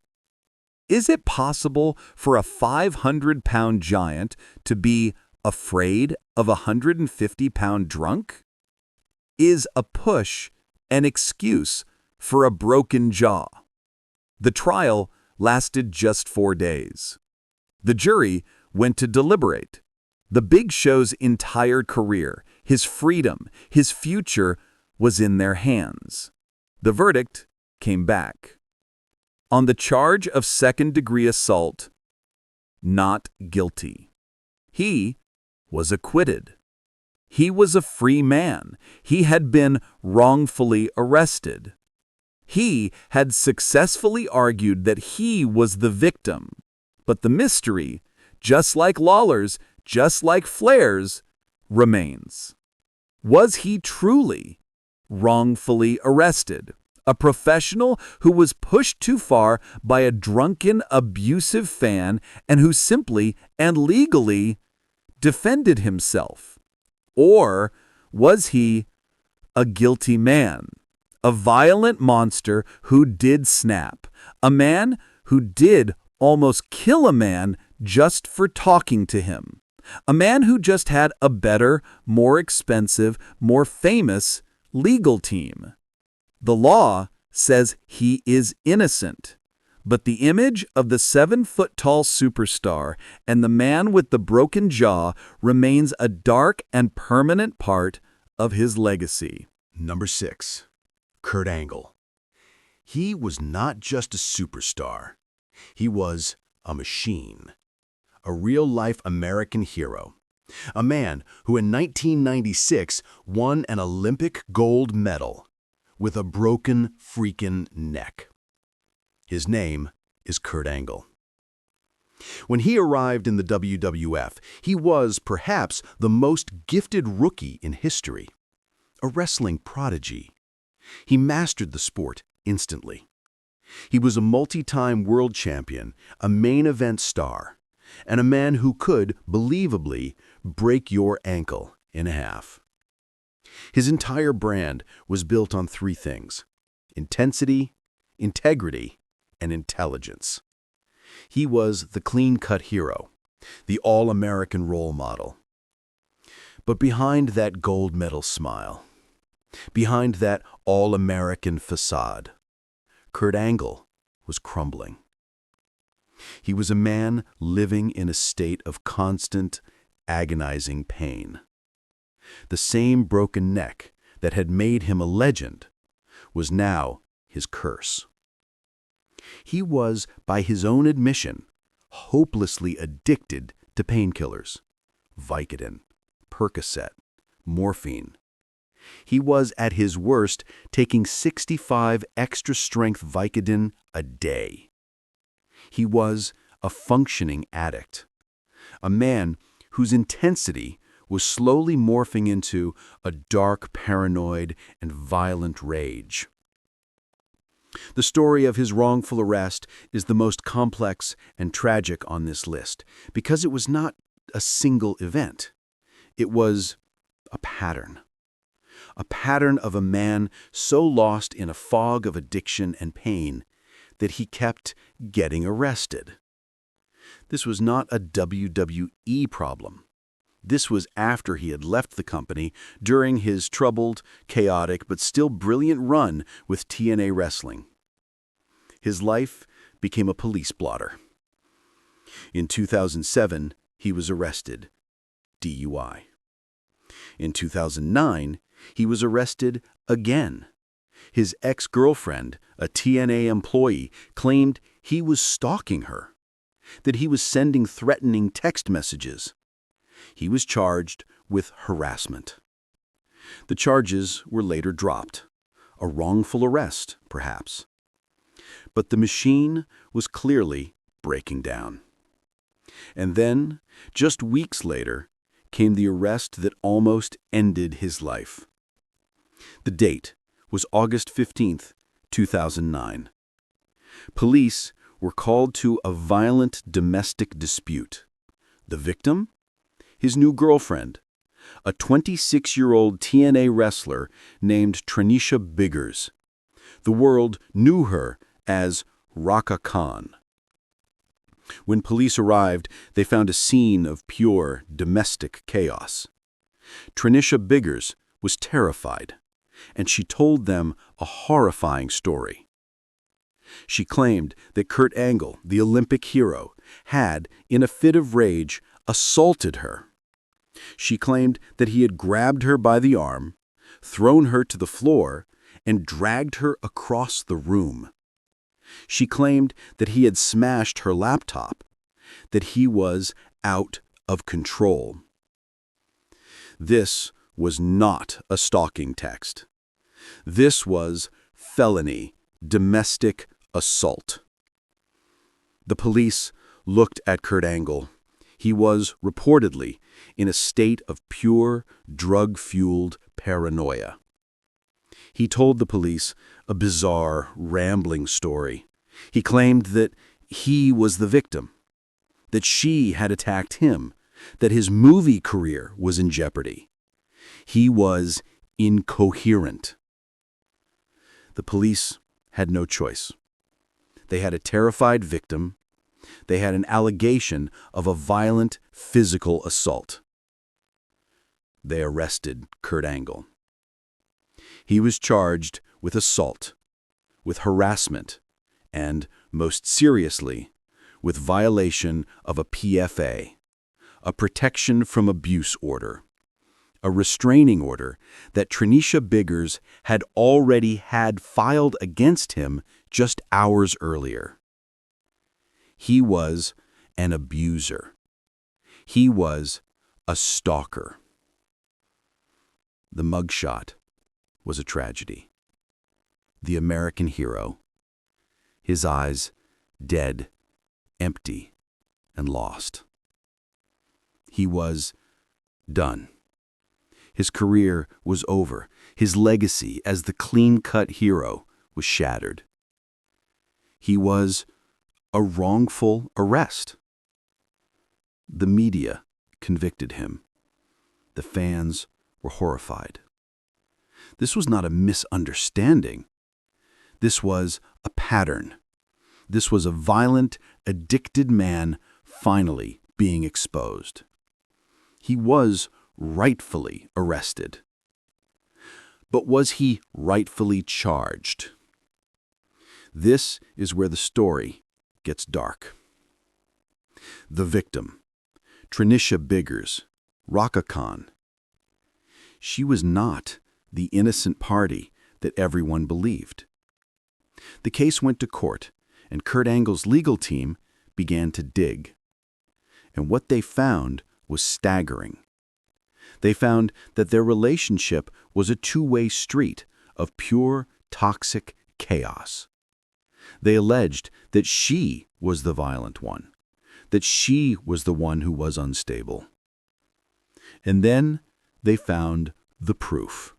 Is it possible for a 500-pound giant to be afraid of a 150-pound drunk? Is a push an excuse for a broken jaw? The trial lasted just 4 days. The jury went to deliberate. The Big Show's entire career, his freedom, his future was in their hands. The verdict came back. On the charge of second-degree assault, not guilty. He was acquitted. He was a free man. He had been wrongfully arrested. He had successfully argued that he was the victim. But the mystery, just like Lawler's, just like Flair's, remains. Was he truly wrongfully arrested? A professional who was pushed too far by a drunken, abusive fan and who simply and legally defended himself? Or was he a guilty man? A violent monster who did snap. A man who did almost kill a man just for talking to him. A man who just had a better, more expensive, more famous legal team. The law says he is innocent, but the image of the 7-foot-tall superstar and the man with the broken jaw remains a dark and permanent part of his legacy. Number 6. Kurt Angle. He was not just a superstar. He was a machine. A real-life American hero. A man who in 1996 won an Olympic gold medal with a broken freaking neck. His name is Kurt Angle. When he arrived in the WWF, he was perhaps the most gifted rookie in history. A wrestling prodigy. He mastered the sport instantly. He was a multi-time world champion, a main event star, and a man who could, believably, break your ankle in half. His entire brand was built on 3 things: intensity, integrity, and intelligence. He was the clean-cut hero, the all-American role model. But behind that gold medal smile, behind that all-American facade, Kurt Angle was crumbling. He was a man living in a state of constant, agonizing pain. The same broken neck that had made him a legend was now his curse. He was, by his own admission, hopelessly addicted to painkillers: Vicodin, Percocet, morphine. He was, at his worst, taking 65 extra-strength Vicodin a day. He was a functioning addict, a man whose intensity was slowly morphing into a dark, paranoid, and violent rage. The story of his wrongful arrest is the most complex and tragic on this list because it was not a single event. It was a pattern. A pattern of a man so lost in a fog of addiction and pain that he kept getting arrested. This was not a WWE problem. This was after he had left the company during his troubled, chaotic, but still brilliant run with TNA Wrestling. His life became a police blotter. In 2007, he was arrested, DUI. In 2009, he was arrested again. His ex-girlfriend, a TNA employee, claimed he was stalking her, that he was sending threatening text messages. He was charged with harassment. The charges were later dropped. A wrongful arrest, perhaps. But the machine was clearly breaking down. And then, just weeks later, came the arrest that almost ended his life. The date was August 15th, 2009. Police were called to a violent domestic dispute. The victim? His new girlfriend, a 26-year-old TNA wrestler named Tranisha Biggers. The world knew her as Raka Khan. When police arrived, they found a scene of pure domestic chaos. Tranisha Biggers was terrified, and she told them a horrifying story. She claimed that Kurt Angle, the Olympic hero, had, in a fit of rage, assaulted her. She claimed that he had grabbed her by the arm, thrown her to the floor, and dragged her across the room. She claimed that he had smashed her laptop, that he was out of control. This was not a stalking text. This was felony domestic assault. The police looked at Kurt Angle. He was reportedly in a state of pure, drug-fueled paranoia. He told the police a bizarre, rambling story. He claimed that he was the victim, that she had attacked him, that his movie career was in jeopardy. He was incoherent. The police had no choice. They had a terrified victim. They had an allegation of a violent physical assault. They arrested Kurt Angle. He was charged with assault, with harassment, and, most seriously, with violation of a PFA, a protection from abuse order, a restraining order that Tranisha Biggers had already had filed against him just hours earlier. He was an abuser. He was a stalker. The mugshot was a tragedy. The American hero, his eyes dead, empty, and lost. He was done. His career was over. His legacy as the clean-cut hero was shattered. He was a wrongful arrest. The media convicted him. The fans were horrified. This was not a misunderstanding. This was a pattern. This was a violent, addicted man finally being exposed. He was rightfully arrested. But was he rightfully charged? This is where the story gets dark. The victim, Tranisha Biggers, Raka Khan. She was not the innocent party that everyone believed. The case went to court, and Kurt Angle's legal team began to dig. And what they found was staggering. They found that their relationship was a two-way street of pure, toxic chaos. They alleged that she was the violent one, that she was the one who was unstable. And then they found the proof.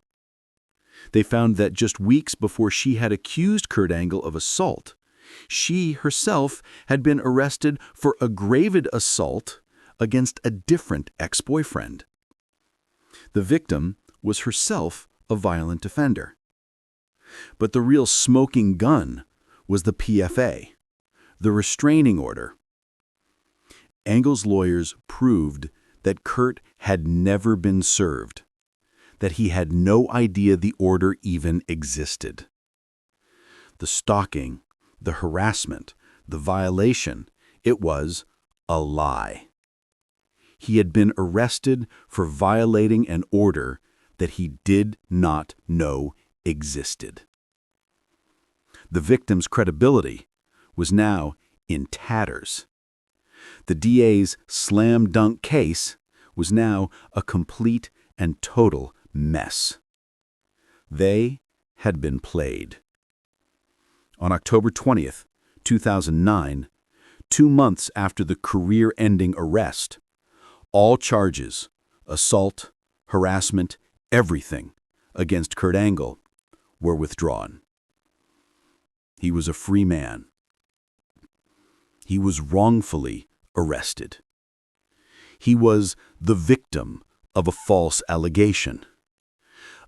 They found that just weeks before she had accused Kurt Angle of assault, she herself had been arrested for aggravated assault against a different ex-boyfriend. The victim was herself a violent offender. But the real smoking gun was the PFA, the restraining order. Angle's lawyers proved that Kurt had never been served, that he had no idea the order even existed. The stalking, the harassment, the violation, it was a lie. He had been arrested for violating an order that he did not know existed. The victim's credibility was now in tatters. The DA's slam dunk case was now a complete and total mess. They had been played. On October 20th, 2009, 2 months after the career-ending arrest, all charges, assault, harassment, everything against Kurt Angle were withdrawn. He was a free man. He was wrongfully arrested. He was the victim of a false allegation.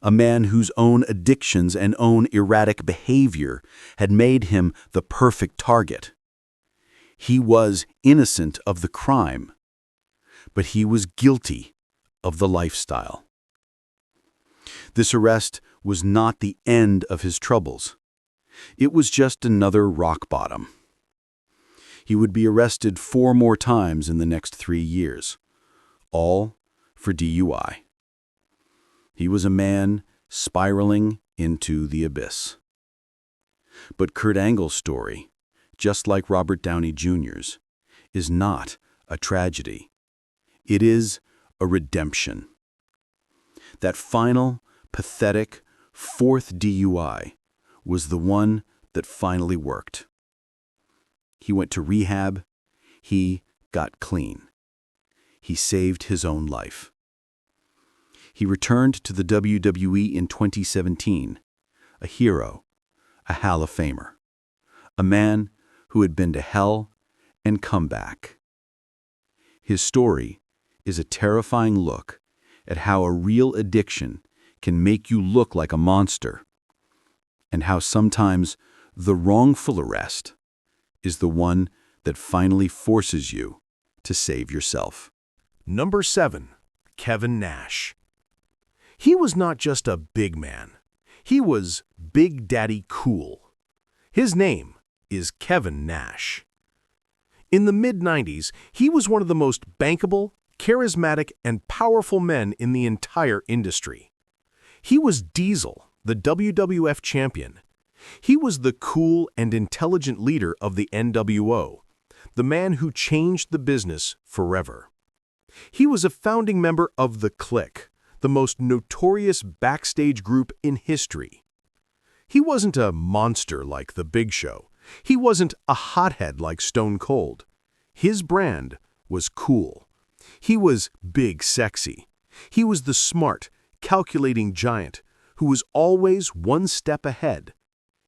A man whose own addictions and own erratic behavior had made him the perfect target. He was innocent of the crime, but he was guilty of the lifestyle. This arrest was not the end of his troubles. It was just another rock bottom. He would be arrested 4 more times in the next 3 years, all for DUI. He was a man spiraling into the abyss. But Kurt Angle's story, just like Robert Downey Jr.'s, is not a tragedy. It is a redemption. That final, pathetic, 4th DUI was the one that finally worked. He went to rehab. He got clean. He saved his own life. He returned to the WWE in 2017, a hero, a Hall of Famer, a man who had been to hell and come back. His story is a terrifying look at how a real addiction can make you look like a monster, and how sometimes the wrongful arrest is the one that finally forces you to save yourself. Number 7. Kevin Nash. He was not just a big man. He was Big Daddy Cool. His name is Kevin Nash. In the mid-90s, he was one of the most bankable, charismatic, and powerful men in the entire industry. He was Diesel, the WWF champion. He was the cool and intelligent leader of the NWO, the man who changed the business forever. He was a founding member of The Clique, the most notorious backstage group in history. He wasn't a monster like The Big Show. He wasn't a hothead like Stone Cold. His brand was cool. He was big sexy. He was the smart, calculating giant who was always one step ahead.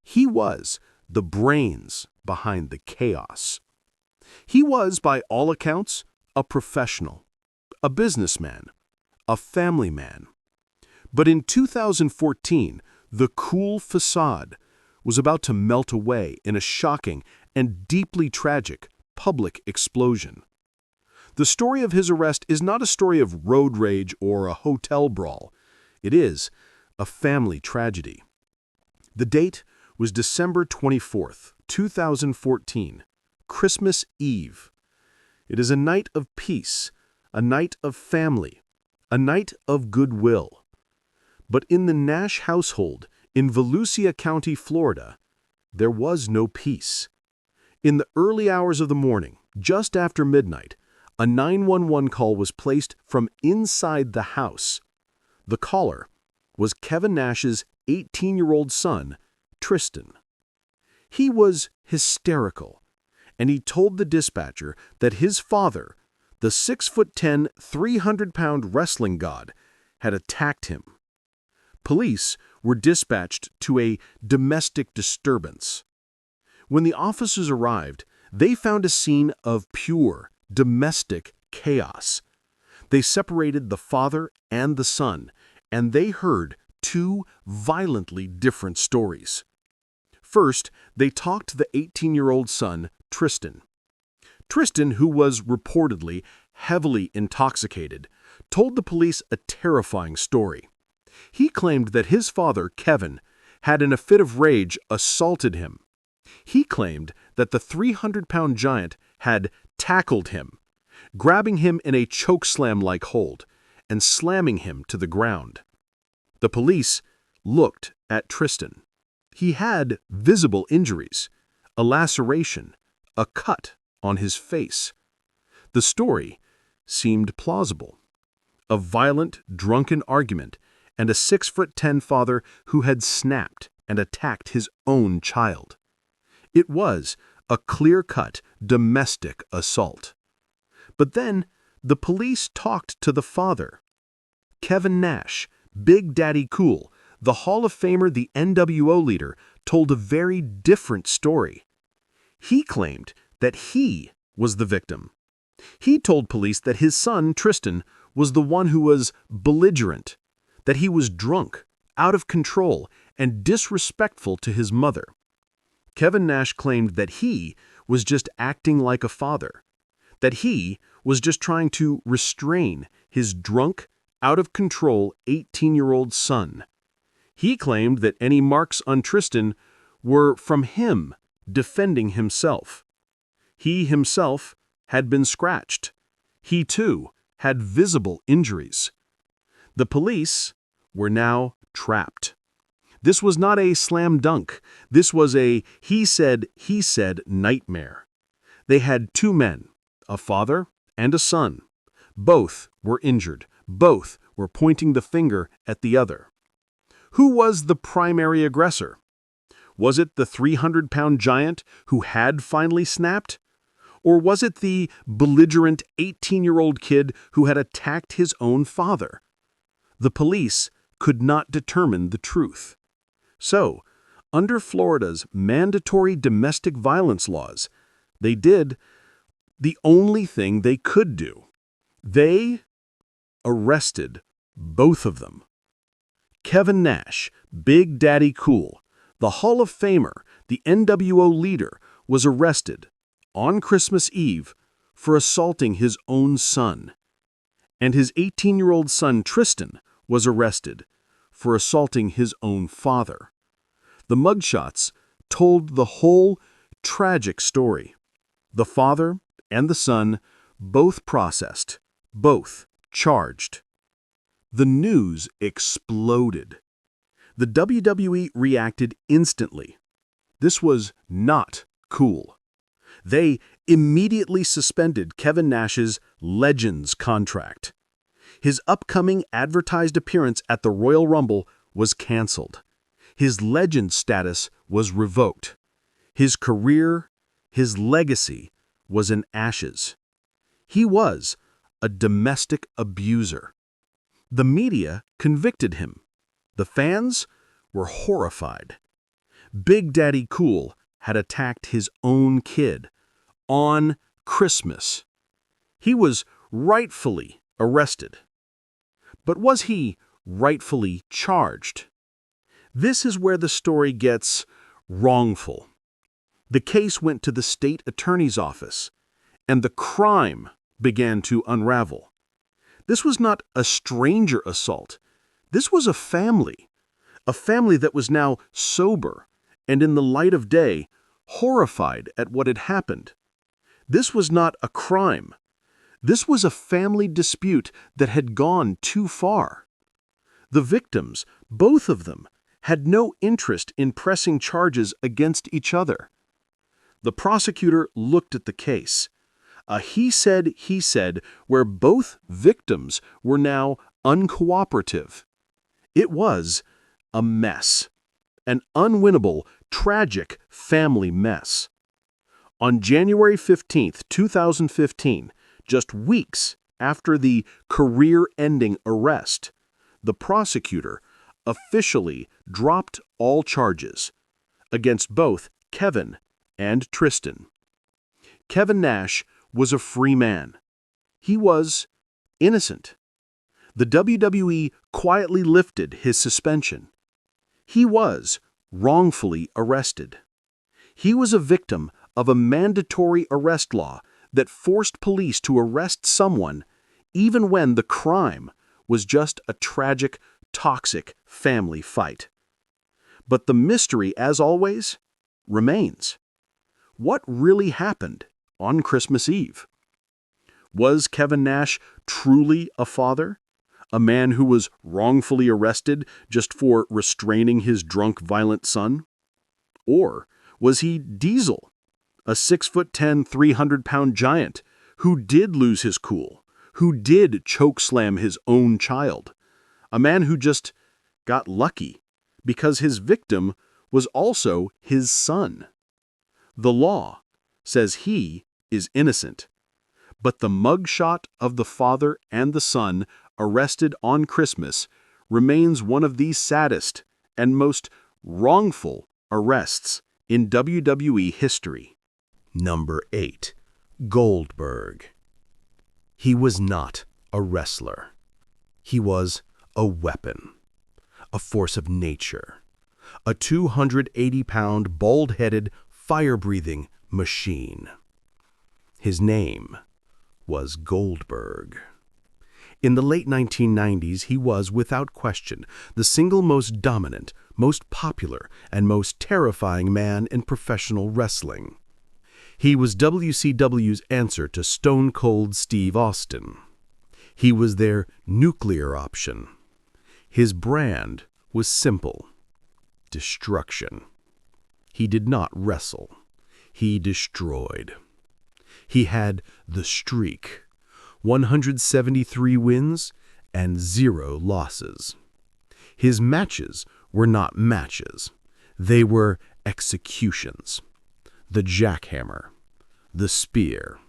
He was the brains behind the chaos. He was, by all accounts, a professional, a businessman, a family man. But in 2014, the cool facade was about to melt away in a shocking and deeply tragic public explosion. The story of his arrest is not a story of road rage or a hotel brawl. It is a family tragedy. The date was December 24th, 2014, Christmas Eve. It is a night of peace, a night of family, a night of goodwill. But in the Nash household in Volusia County, Florida, there was no peace. In the early hours of the morning, just after midnight, a 911 call was placed from inside the house. The caller was Kevin Nash's 18-year-old son, Tristan. He was hysterical, and he told the dispatcher that his father, the 6'10", 300-pound wrestling god, had attacked him. Police were dispatched to a domestic disturbance. When the officers arrived, they found a scene of pure domestic chaos. They separated the father and the son, and they heard 2 violently different stories. First, they talked to the 18-year-old son, Tristan. Tristan, who was reportedly heavily intoxicated, told the police a terrifying story. He claimed that his father, Kevin, had in a fit of rage assaulted him. He claimed that the 300-pound giant had tackled him, grabbing him in a chokeslam-like hold and slamming him to the ground. The police looked at Tristan. He had visible injuries, a laceration, a cut on his face. The story seemed plausible. A violent, drunken argument and a 6'10" father who had snapped and attacked his own child. It was a clear-cut domestic assault. But then, the police talked to the father. Kevin Nash, Big Daddy Cool, the Hall of Famer, the NWO leader, told a very different story. He claimed that he was the victim. He told police that his son, Tristan, was the one who was belligerent, that he was drunk, out of control, and disrespectful to his mother. Kevin Nash claimed that he was just acting like a father, that he was just trying to restrain his drunk, out-of-control 18-year-old son. He claimed that any marks on Tristan were from him defending himself. He himself had been scratched. He, too, had visible injuries. The police were now trapped. This was not a slam dunk. This was a he said nightmare. They had two men, a father and a son. Both were injured. Both were pointing the finger at the other. Who was the primary aggressor? Was it the 300-pound giant who had finally snapped? Or was it the belligerent 18-year-old kid who had attacked his own father? The police could not determine the truth. So, under Florida's mandatory domestic violence laws, they did the only thing they could do. They arrested both of them. Kevin Nash, Big Daddy Cool, the Hall of Famer, the NWO leader, was arrested on Christmas Eve for assaulting his own son. And his 18-year-old son, Tristan, was arrested for assaulting his own father. The mugshots told the whole tragic story. The father and the son both processed, both charged. The news exploded. The WWE reacted instantly. This was not cool. They immediately suspended Kevin Nash's Legends contract. His upcoming advertised appearance at the Royal Rumble was canceled. His legend status was revoked. His career, his legacy, was in ashes. He was a domestic abuser. The media convicted him. The fans were horrified. Big Daddy Cool had attacked his own kid on Christmas. He was rightfully arrested. But was he rightfully charged? This is where the story gets wrongful. The case went to the state attorney's office, and the crime began to unravel. This was not a stranger assault. This was a family that was now sober and in the light of day, horrified at what had happened. This was not a crime. This was a family dispute that had gone too far. The victims, both of them, had no interest in pressing charges against each other. The prosecutor looked at the case. A he said where both victims were now uncooperative. It was a mess. An unwinnable, tragic family mess. On January 15, 2015, just weeks after the career-ending arrest, the prosecutor officially dropped all charges against both Kevin and Tristan. Kevin Nash was a free man. He was innocent. The WWE quietly lifted his suspension. He was wrongfully arrested. He was a victim of a mandatory arrest law that forced police to arrest someone even when the crime was just a tragic, toxic family fight. But the mystery, as always, remains. What really happened on Christmas Eve? Was Kevin Nash truly a father? A man who was wrongfully arrested just for restraining his drunk, violent son? Or was he Diesel, a 6'10", 300-pound giant who did lose his cool, who did chokeslam his own child, a man who just got lucky because his victim was also his son? The law says he is innocent. But the mugshot of the father and the son arrested on Christmas remains one of the saddest and most wrongful arrests in WWE history. Number 8. Goldberg. He was not a wrestler. He was a weapon, a force of nature, a 280-pound, bald-headed, fire-breathing machine. His name was Goldberg. In the late 1990s, he was, without question, the single most dominant, most popular, and most terrifying man in professional wrestling. He was WCW's answer to Stone Cold Steve Austin. He was their nuclear option. His brand was simple: destruction. He did not wrestle. He destroyed. He had the streak: 173 wins and 0 losses. His matches were not matches. They were executions. The jackhammer, the spear.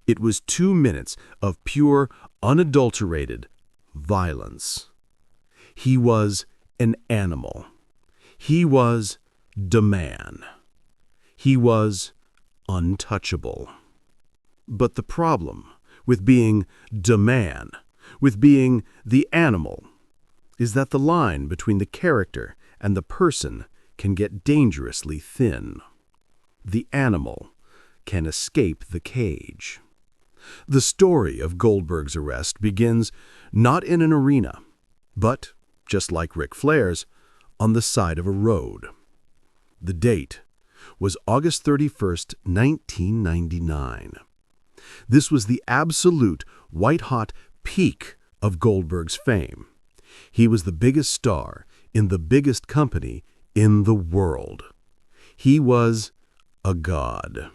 It was 2 minutes of pure, unadulterated violence. He was an animal. He was the man. He was untouchable. But the problem with being the man, with being the animal, is that the line between the character and the person can get dangerously thin. The animal can escape the cage. The story of Goldberg's arrest begins not in an arena, but, just like Ric Flair's, on the side of a road. The date was August 31st, 1999. This was the absolute white-hot peak of Goldberg's fame. He was the biggest star in the biggest company in the world. He was a god.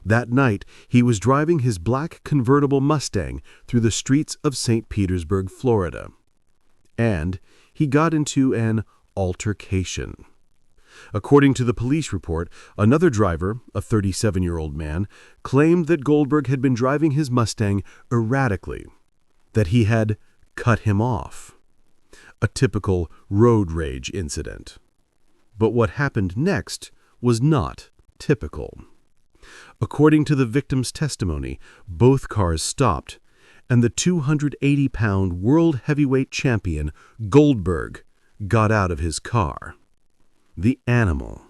That night, he was driving his black convertible Mustang through the streets of St. Petersburg, Florida. And he got into an altercation. According to the police report, another driver, a 37-year-old man, claimed that Goldberg had been driving his Mustang erratically, that he had cut him off. A typical road rage incident. But what happened next was not typical. According to the victim's testimony, both cars stopped, and the 280-pound world heavyweight champion, Goldberg, got out of his car. The animal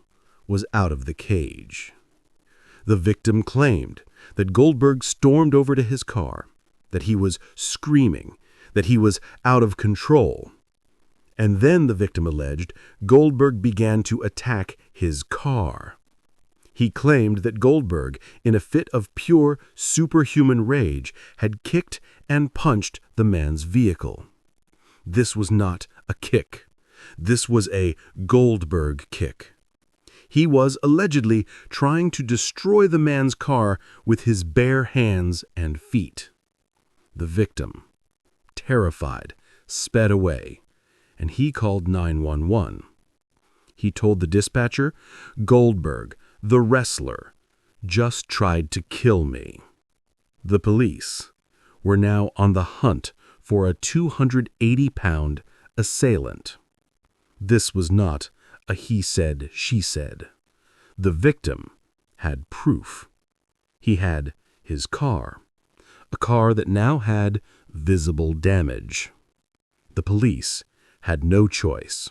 was out of the cage. The victim claimed that Goldberg stormed over to his car, that he was screaming, that he was out of control. And then, the victim alleged, Goldberg began to attack his car. He claimed that Goldberg, in a fit of pure superhuman rage, had kicked and punched the man's vehicle. This was not a kick. This was a Goldberg kick. He was allegedly trying to destroy the man's car with his bare hands and feet. The victim, terrified, sped away, and he called 911. He told the dispatcher, "Goldberg, the wrestler, just tried to kill me." The police were now on the hunt for a 280-pound assailant. This was not a he said, she said. The victim had proof. He had his car, a car that now had visible damage. The police had no choice.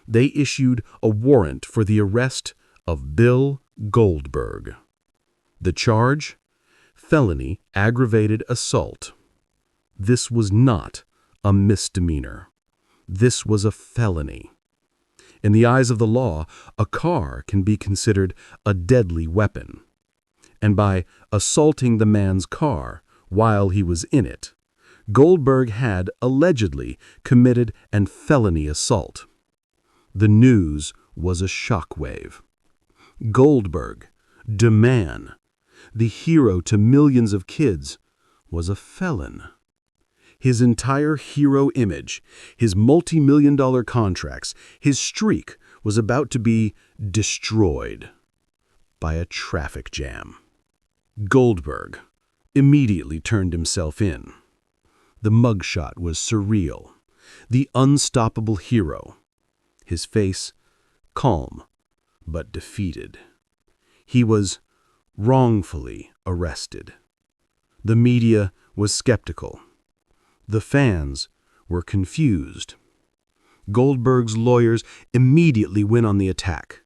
They issued a warrant for the arrest of Bill Goldberg. The charge? Felony aggravated assault. This was not a misdemeanor. This was a felony. In the eyes of the law, a car can be considered a deadly weapon. And by assaulting the man's car while he was in it, Goldberg had allegedly committed an felony assault. The news was a shockwave. Goldberg, the man, the hero to millions of kids, was a felon. His entire hero image, his multi-million-dollar contracts, his streak was about to be destroyed. by a traffic jam. Goldberg immediately turned himself in. The mugshot was surreal, the unstoppable hero. His face calm, but defeated. He was wrongfully arrested. The media was skeptical. The fans were confused. Goldberg's lawyers immediately went on the attack.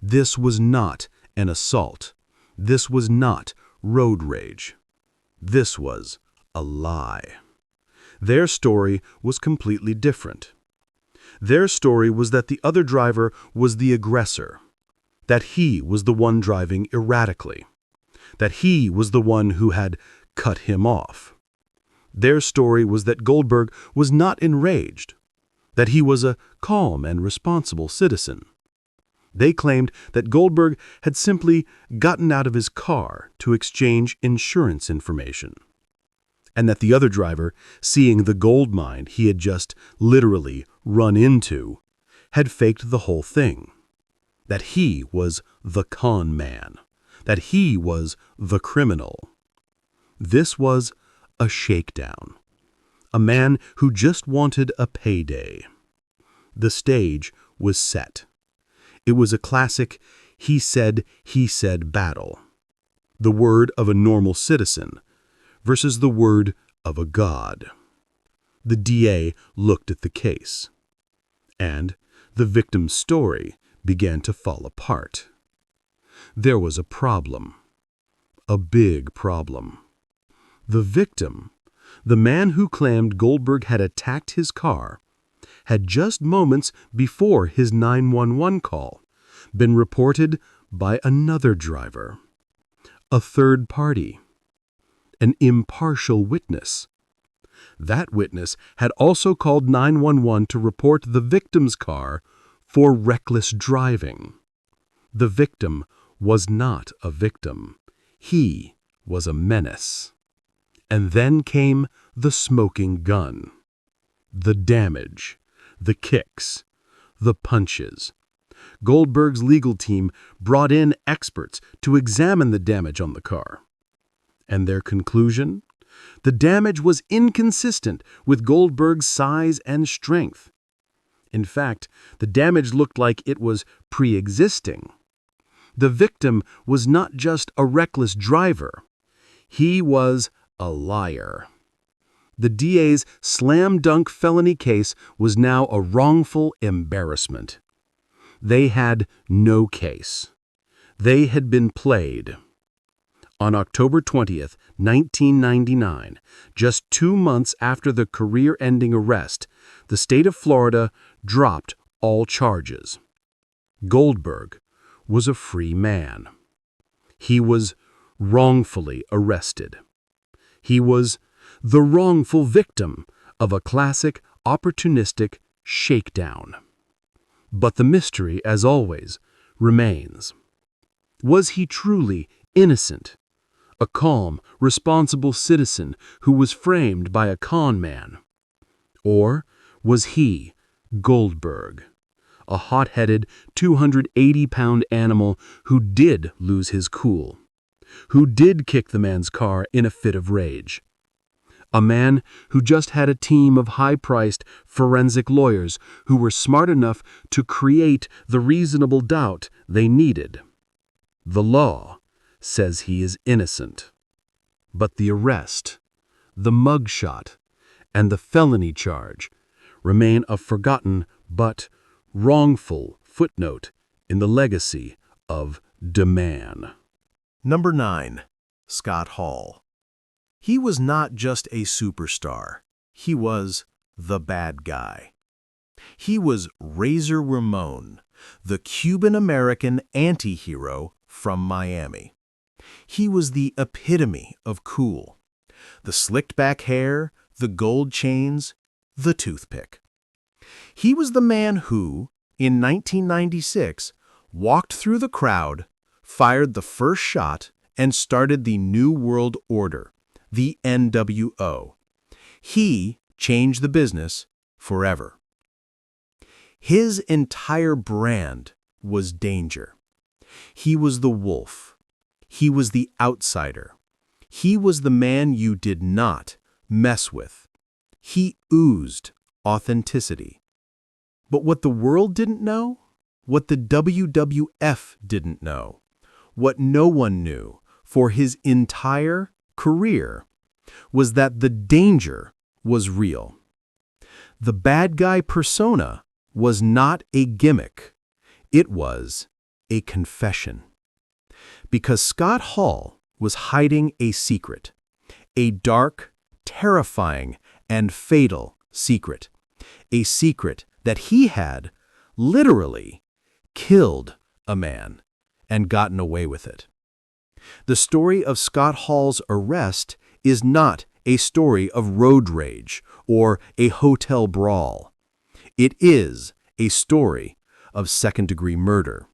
This was not an assault. This was not road rage. This was a lie. Their story was completely different. Their story was that the other driver was the aggressor, that he was the one driving erratically, that he was the one who had cut him off. Their story was that Goldberg was not enraged, that he was a calm and responsible citizen. They claimed that Goldberg had simply gotten out of his car to exchange insurance information, and that the other driver, seeing the gold mine he had just literally run into, had faked the whole thing, that he was the con man, that he was the criminal. This was a shakedown, a man who just wanted a payday. The stage was set. It was a classic he said battle. The word of a normal citizen versus the word of a god. The DA looked at the case, and the victim's story began to fall apart. There was a problem, a big problem. The victim, the man who claimed Goldberg had attacked his car, had just moments before his 911 call been reported by another driver, a third party, an impartial witness. That witness had also called 911 to report the victim's car for reckless driving. The victim was not a victim. He was a menace. And then came the smoking gun. The damage, the kicks, the punches. Goldberg's legal team brought in experts to examine the damage on the car. And their conclusion? The damage was inconsistent with Goldberg's size and strength. In fact, the damage looked like it was pre-existing. The victim was not just a reckless driver. He was a liar. The DA's slam-dunk felony case was now a wrongful embarrassment. They had no case. They had been played. On October 20th, 1999, just 2 months after the career-ending arrest, the state of Florida dropped all charges. Goldberg was a free man. He was wrongfully arrested. He was the wrongful victim of a classic opportunistic shakedown. But the mystery, as always, remains. Was he truly innocent? A calm, responsible citizen who was framed by a con man? Or was he, Goldberg, a hot-headed, 280-pound animal who did lose his cool, who did kick the man's car in a fit of rage? A man who just had a team of high-priced forensic lawyers who were smart enough to create the reasonable doubt they needed. The law says he is innocent. But the arrest, the mugshot, and the felony charge remain a forgotten but wrongful footnote in the legacy of DeMann. Number 9. Scott Hall. He was not just a superstar. He was the bad guy. He was Razor Ramon, the Cuban-American anti-hero from Miami. He was the epitome of cool. The slicked-back hair, the gold chains, the toothpick. He was the man who, in 1996, walked through the crowd, fired the first shot, and started the New World Order, the NWO. He changed the business forever. His entire brand was danger. He was the wolf. He was the outsider. He was the man you did not mess with. He oozed authenticity. But what the world didn't know, what the WWF didn't know, what no one knew for his entire career, was that the danger was real. The bad guy persona was not a gimmick. It was a confession. Because Scott Hall was hiding a secret, a dark, terrifying, and fatal secret, a secret that he had literally killed a man and gotten away with it. The story of Scott Hall's arrest is not a story of road rage or a hotel brawl. It is a story of second-degree murder.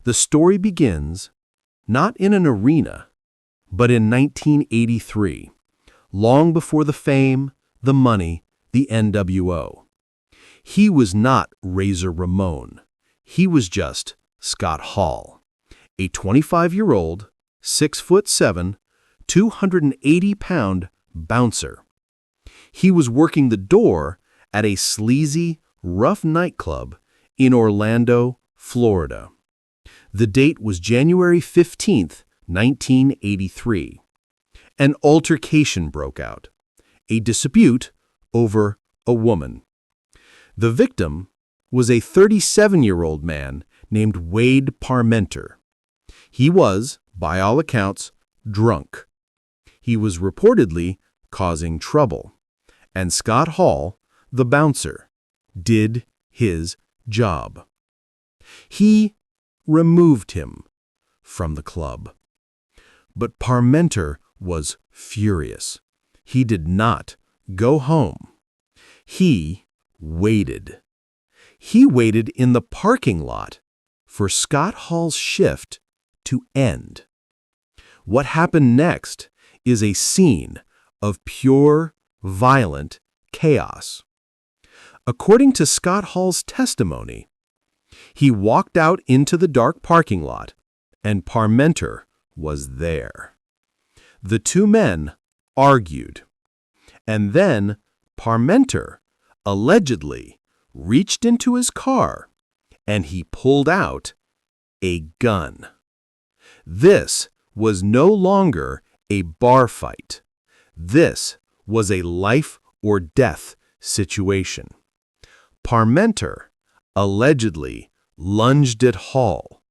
The story begins not in an arena, but in 1983, long before the fame, the money, the NWO. He was not Razor Ramon. He was just Scott Hall, a 25-year-old, 6'7", 280-pound bouncer. He was working the door at a sleazy, rough nightclub in Orlando, Florida. The date was January 15, 1983. An altercation broke out, a dispute over a woman. The victim was a 37-year-old man named Wade Parmenter. He was, by all accounts, drunk. He was reportedly causing trouble, and Scott Hall, the bouncer, did his job. He removed him from the club. But Parmenter was furious. He did not go home. He waited. He waited in the parking lot for Scott Hall's shift to end. What happened next is a scene of pure, violent chaos. According to Scott Hall's testimony, he walked out into the dark parking lot, and Parmenter was there. The two men argued, and then Parmenter allegedly reached into his car and he pulled out a gun. This was no longer a bar fight. This was a life or death situation. Parmenter allegedly lunged at Hall,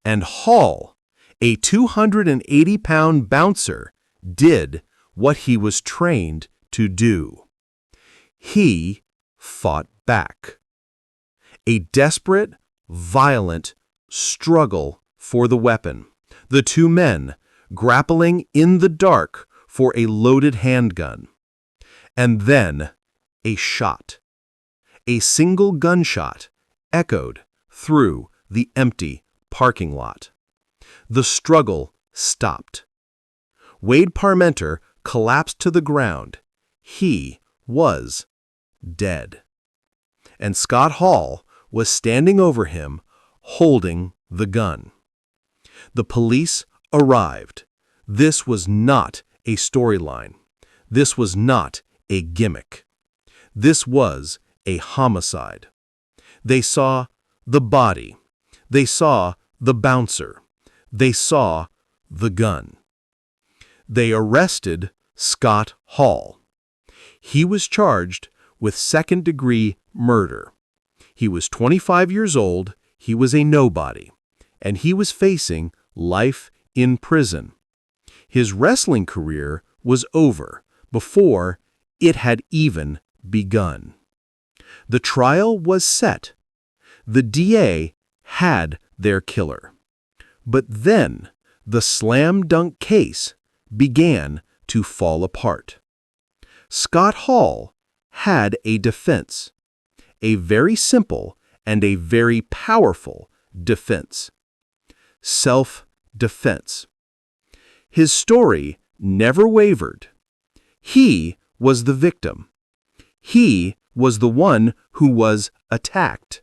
and Hall, a 280-pound bouncer, did what he was trained to do. He fought back. A desperate, violent struggle for the weapon. The two men grappling in the dark for a loaded handgun. And then a shot. A single gunshot echoed through the empty parking lot. The struggle stopped. Wade Parmenter collapsed to the ground. He was dead. And Scott Hall was standing over him, holding the gun. The police arrived. This was not a storyline. This was not a gimmick. This was a homicide. They saw the body. They saw the bouncer. They saw the gun. They arrested Scott Hall. He was charged with second-degree murder. He was 25 years old, he was a nobody, and he was facing life in prison. His wrestling career was over before it had even begun. The trial was set. The DA had their killer. But then the slam dunk case began to fall apart. Scott Hall had a defense, a very simple and a very powerful defense. Self-defense. His story never wavered. He was the victim. He was the one who was attacked.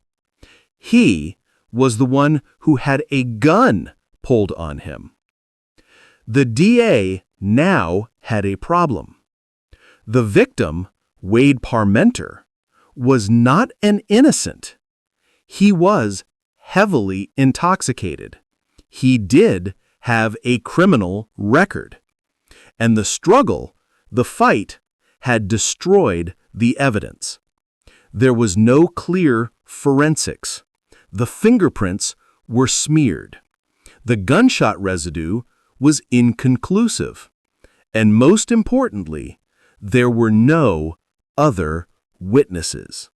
He was the one who had a gun pulled on him. The DA now had a problem. The victim, Wade Parmenter, was not an innocent. He was heavily intoxicated. He did have a criminal record. And the struggle, the fight, had destroyed the evidence. There was no clear forensics. The fingerprints were smeared. The gunshot residue was inconclusive. And most importantly, there were no other witnesses.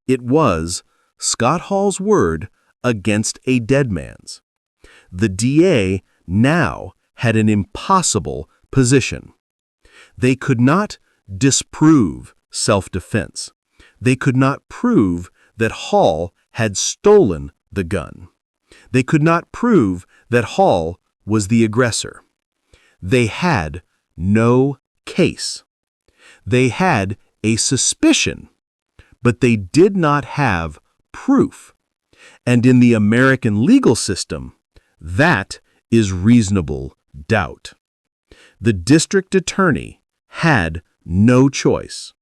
It was Scott Hall's word against a dead man's. The DA now had an impossible position. They could not disprove self-defense. They could not prove that Hall had stolen the gun. They could not prove that Hall was the aggressor. They had no case. They had a suspicion, but they did not have proof. And in the American legal system, that is reasonable doubt. The district attorney had no choice.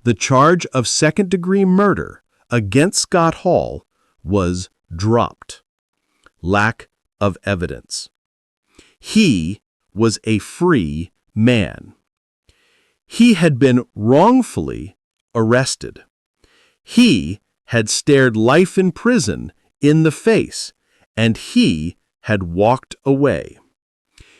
The charge of second-degree murder against Scott Hall was dropped. Lack of evidence. He was a free man. He had been wrongfully arrested. He had stared life in prison in the face, and he had walked away.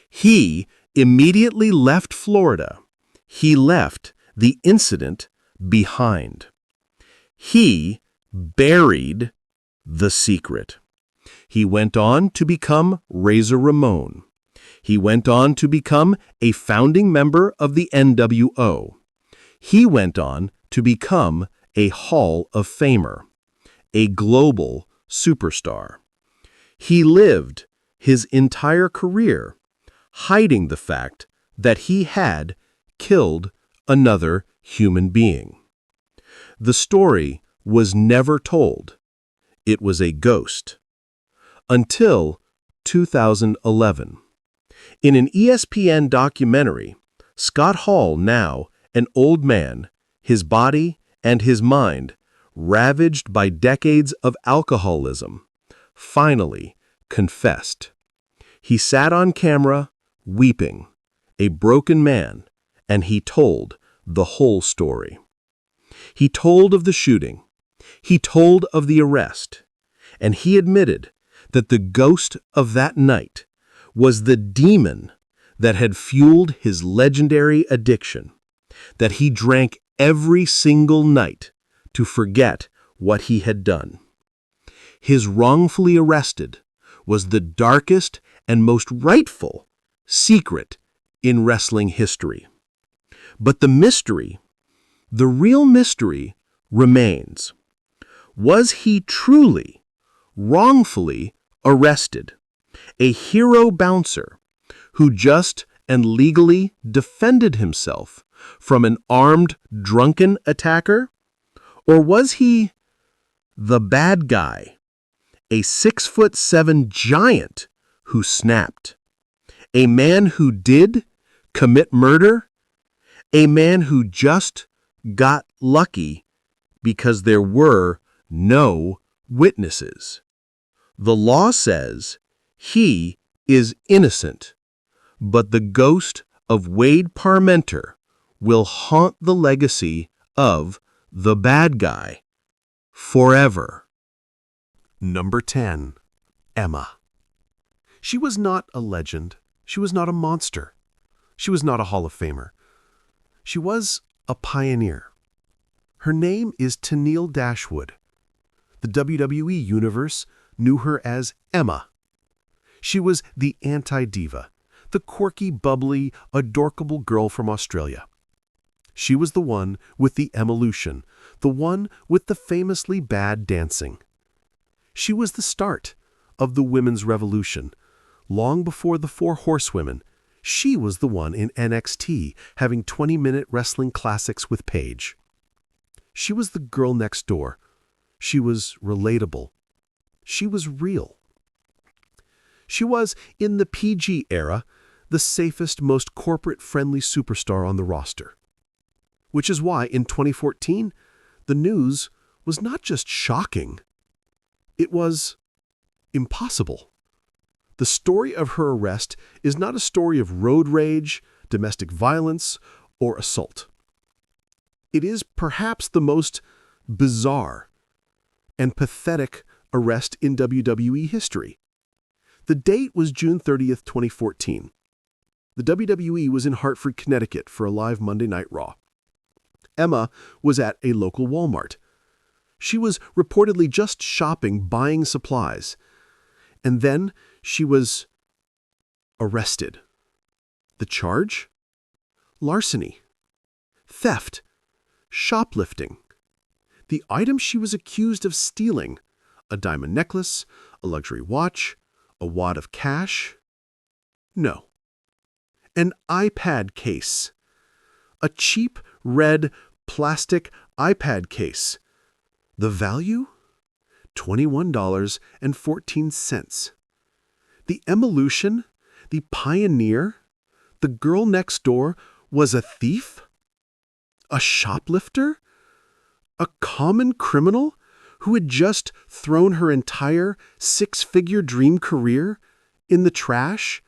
He immediately left Florida. He left the incident behind. He buried the secret. He went on to become Razor Ramon. He went on to become a founding member of the NWO. He went on to become a Hall of Famer, a global superstar. He lived his entire career hiding the fact that he had killed another human being. The story was never told. It was a ghost. Until 2011. In an ESPN documentary, Scott Hall, now an old man, his body and his mind ravaged by decades of alcoholism, finally confessed. He sat on camera, weeping, a broken man, and he told the whole story. He told of the shooting. He told of the arrest. And he admitted that the ghost of that night was the demon that had fueled his legendary addiction, that he drank every single night to forget what he had done. His wrongfully arrested was the darkest and most rightful secret in wrestling history. But the mystery, the real mystery, remains. Was he truly, wrongfully arrested, a hero bouncer who just and legally defended himself from an armed, drunken attacker? Or was he the bad guy, a 6'7" giant who snapped, a man who did commit murder, a man who just got lucky because there were no witnesses? The law says he is innocent, but the ghost of Wade Parmenter will haunt the legacy of the bad guy forever. Number 10. Emma. She was not a legend. She was not a monster. She was not a Hall of Famer. She was a pioneer. Her name is Tenille Dashwood. The WWE Universe knew her as Emma. She was the anti-diva, the quirky, bubbly, adorable girl from Australia. She was the one with the evolution, the one with the famously bad dancing. She was the start of the women's revolution. Long before the Four Horsewomen, she was the one in NXT having 20-minute wrestling classics with Paige. She was the girl next door. She was relatable. She was real. She was, in the PG era, the safest, most corporate-friendly superstar on the roster. Which is why, in 2014, the news was not just shocking. It was impossible. The story of her arrest is not a story of road rage, domestic violence, or assault. It is perhaps the most bizarre and pathetic arrest in WWE history. The date was June 30th, 2014. The WWE was in Hartford, Connecticut for a live Monday Night Raw. Emma was at a local Walmart. She was reportedly just shopping, buying supplies. And then she was arrested. The charge? Larceny, theft, shoplifting. The item she was accused of stealing, a diamond necklace, a luxury watch, a wad of cash? No. An iPad case. A cheap, red, plastic iPad case. The value? $21.14. The evolution, the pioneer, the girl next door was a thief? A shoplifter? A common criminal who had just thrown her entire six-figure dream career in the trash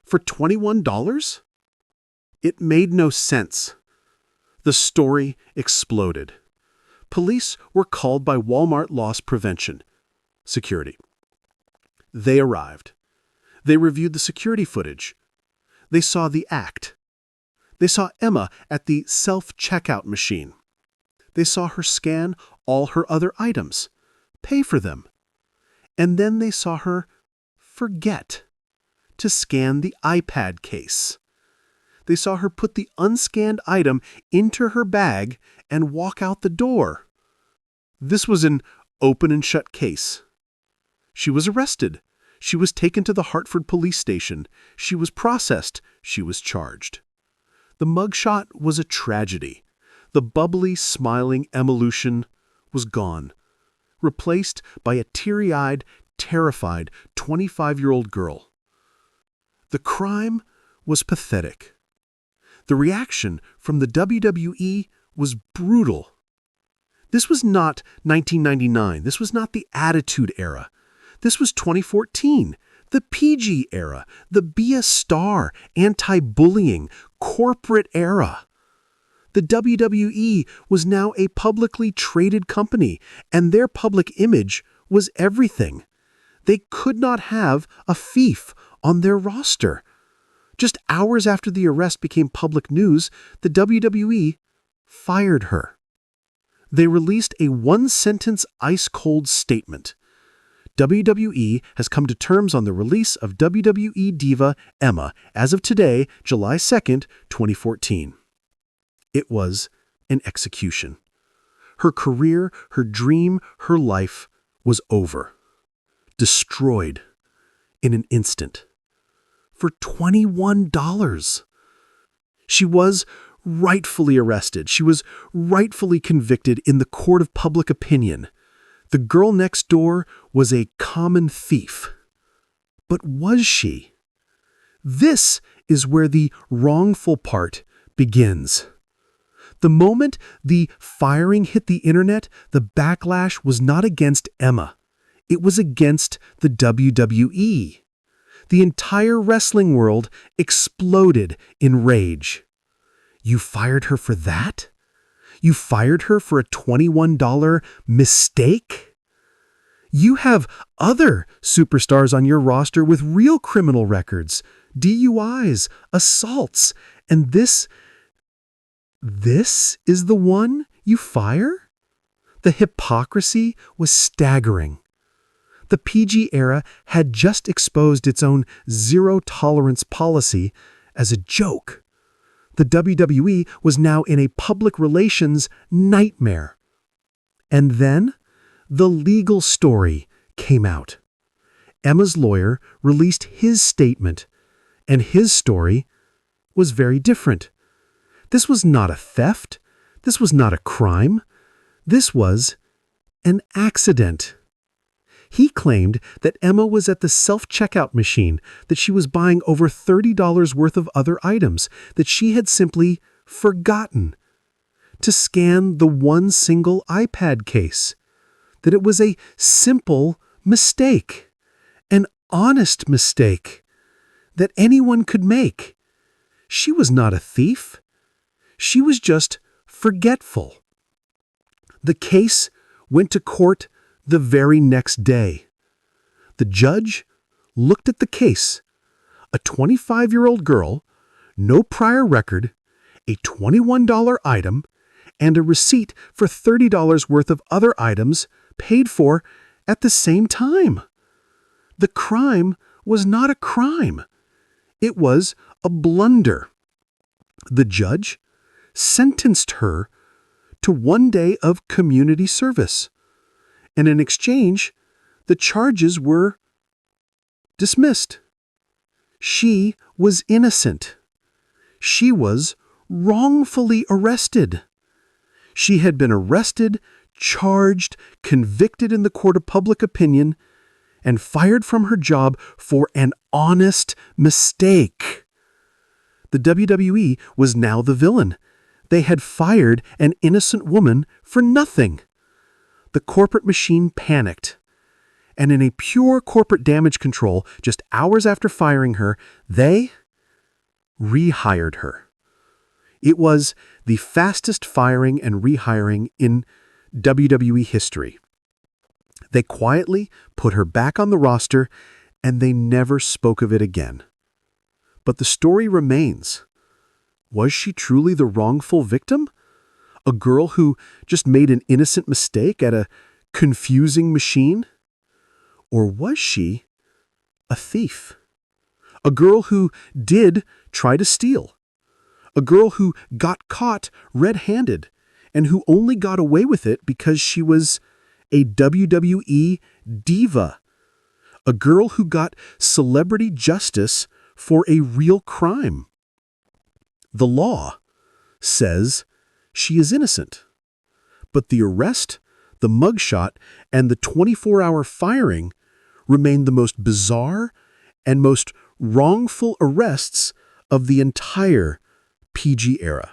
for $21? It made no sense. The story exploded. Police were called by Walmart Loss Prevention Security. They arrived. They reviewed the security footage. They saw the act. They saw Emma at the self-checkout machine. They saw her scan all her other items, pay for them. And then they saw her forget to scan the iPad case. They saw her put the unscanned item into her bag and walk out the door. This was an open and shut case. She was arrested. She was taken to the Hartford police station. She was processed. She was charged. The mugshot was a tragedy. The bubbly, smiling evolution was gone, replaced by a teary-eyed, terrified 25-year-old girl. The crime was pathetic. The reaction from the WWE was brutal. This was not 1999. This was not the Attitude Era. This was 2014, the PG era, the be a star, anti-bullying, corporate era. The WWE was now a publicly traded company, and their public image was everything. They could not have a thief on their roster. Just hours after the arrest became public news, the WWE fired her. They released a one-sentence ice-cold statement. WWE has come to terms on the release of WWE diva Emma as of today, July 2nd, 2014. It was an execution. Her career, her dream, her life was over. Destroyed in an instant. For $21. She was rightfully arrested. She was rightfully convicted in the court of public opinion. The girl next door was a common thief. But was she? This is where the wrongful part begins. The moment the firing hit the internet, the backlash was not against Emma. It was against the WWE. The entire wrestling world exploded in rage. You fired her for that? You fired her for a $21 mistake? You have other superstars on your roster with real criminal records, DUIs, assaults, and this is the one you fire? The hypocrisy was staggering. The PG era had just exposed its own zero-tolerance policy as a joke. The WWE was now in a public relations nightmare. And then the legal story came out. Emma's lawyer released his statement, and his story was very different. This was not a theft. This was not a crime. This was an accident. He claimed that Emma was at the self-checkout machine, that she was buying over $30 worth of other items, that she had simply forgotten to scan the one single iPad case, that it was a simple mistake, an honest mistake that anyone could make. She was not a thief. She was just forgetful. The case went to court the very next day. The judge looked at the case. A 25-year-old girl, no prior record, a $21 item, and a receipt for $30 worth of other items paid for at the same time. The crime was not a crime. It was a blunder. The judge sentenced her to 1 day of community service, and in exchange, the charges were dismissed. She was innocent. She was wrongfully arrested. She had been arrested, charged, convicted in the court of public opinion, and fired from her job for an honest mistake. The WWE was now the villain. They had fired an innocent woman for nothing. The corporate machine panicked, and in a pure corporate damage control, just hours after firing her, they rehired her. It was the fastest firing and rehiring in WWE history. They quietly put her back on the roster, and they never spoke of it again. But the story remains. Was she truly the wrongful victim? A girl who just made an innocent mistake at a confusing machine? Or was she a thief? A girl who did try to steal? A girl who got caught red-handed and who only got away with it because she was a WWE diva? A girl who got celebrity justice for a real crime? The law says she is innocent, but the arrest, the mugshot, and the 24-hour firing remain the most bizarre and most wrongful arrests of the entire PG era.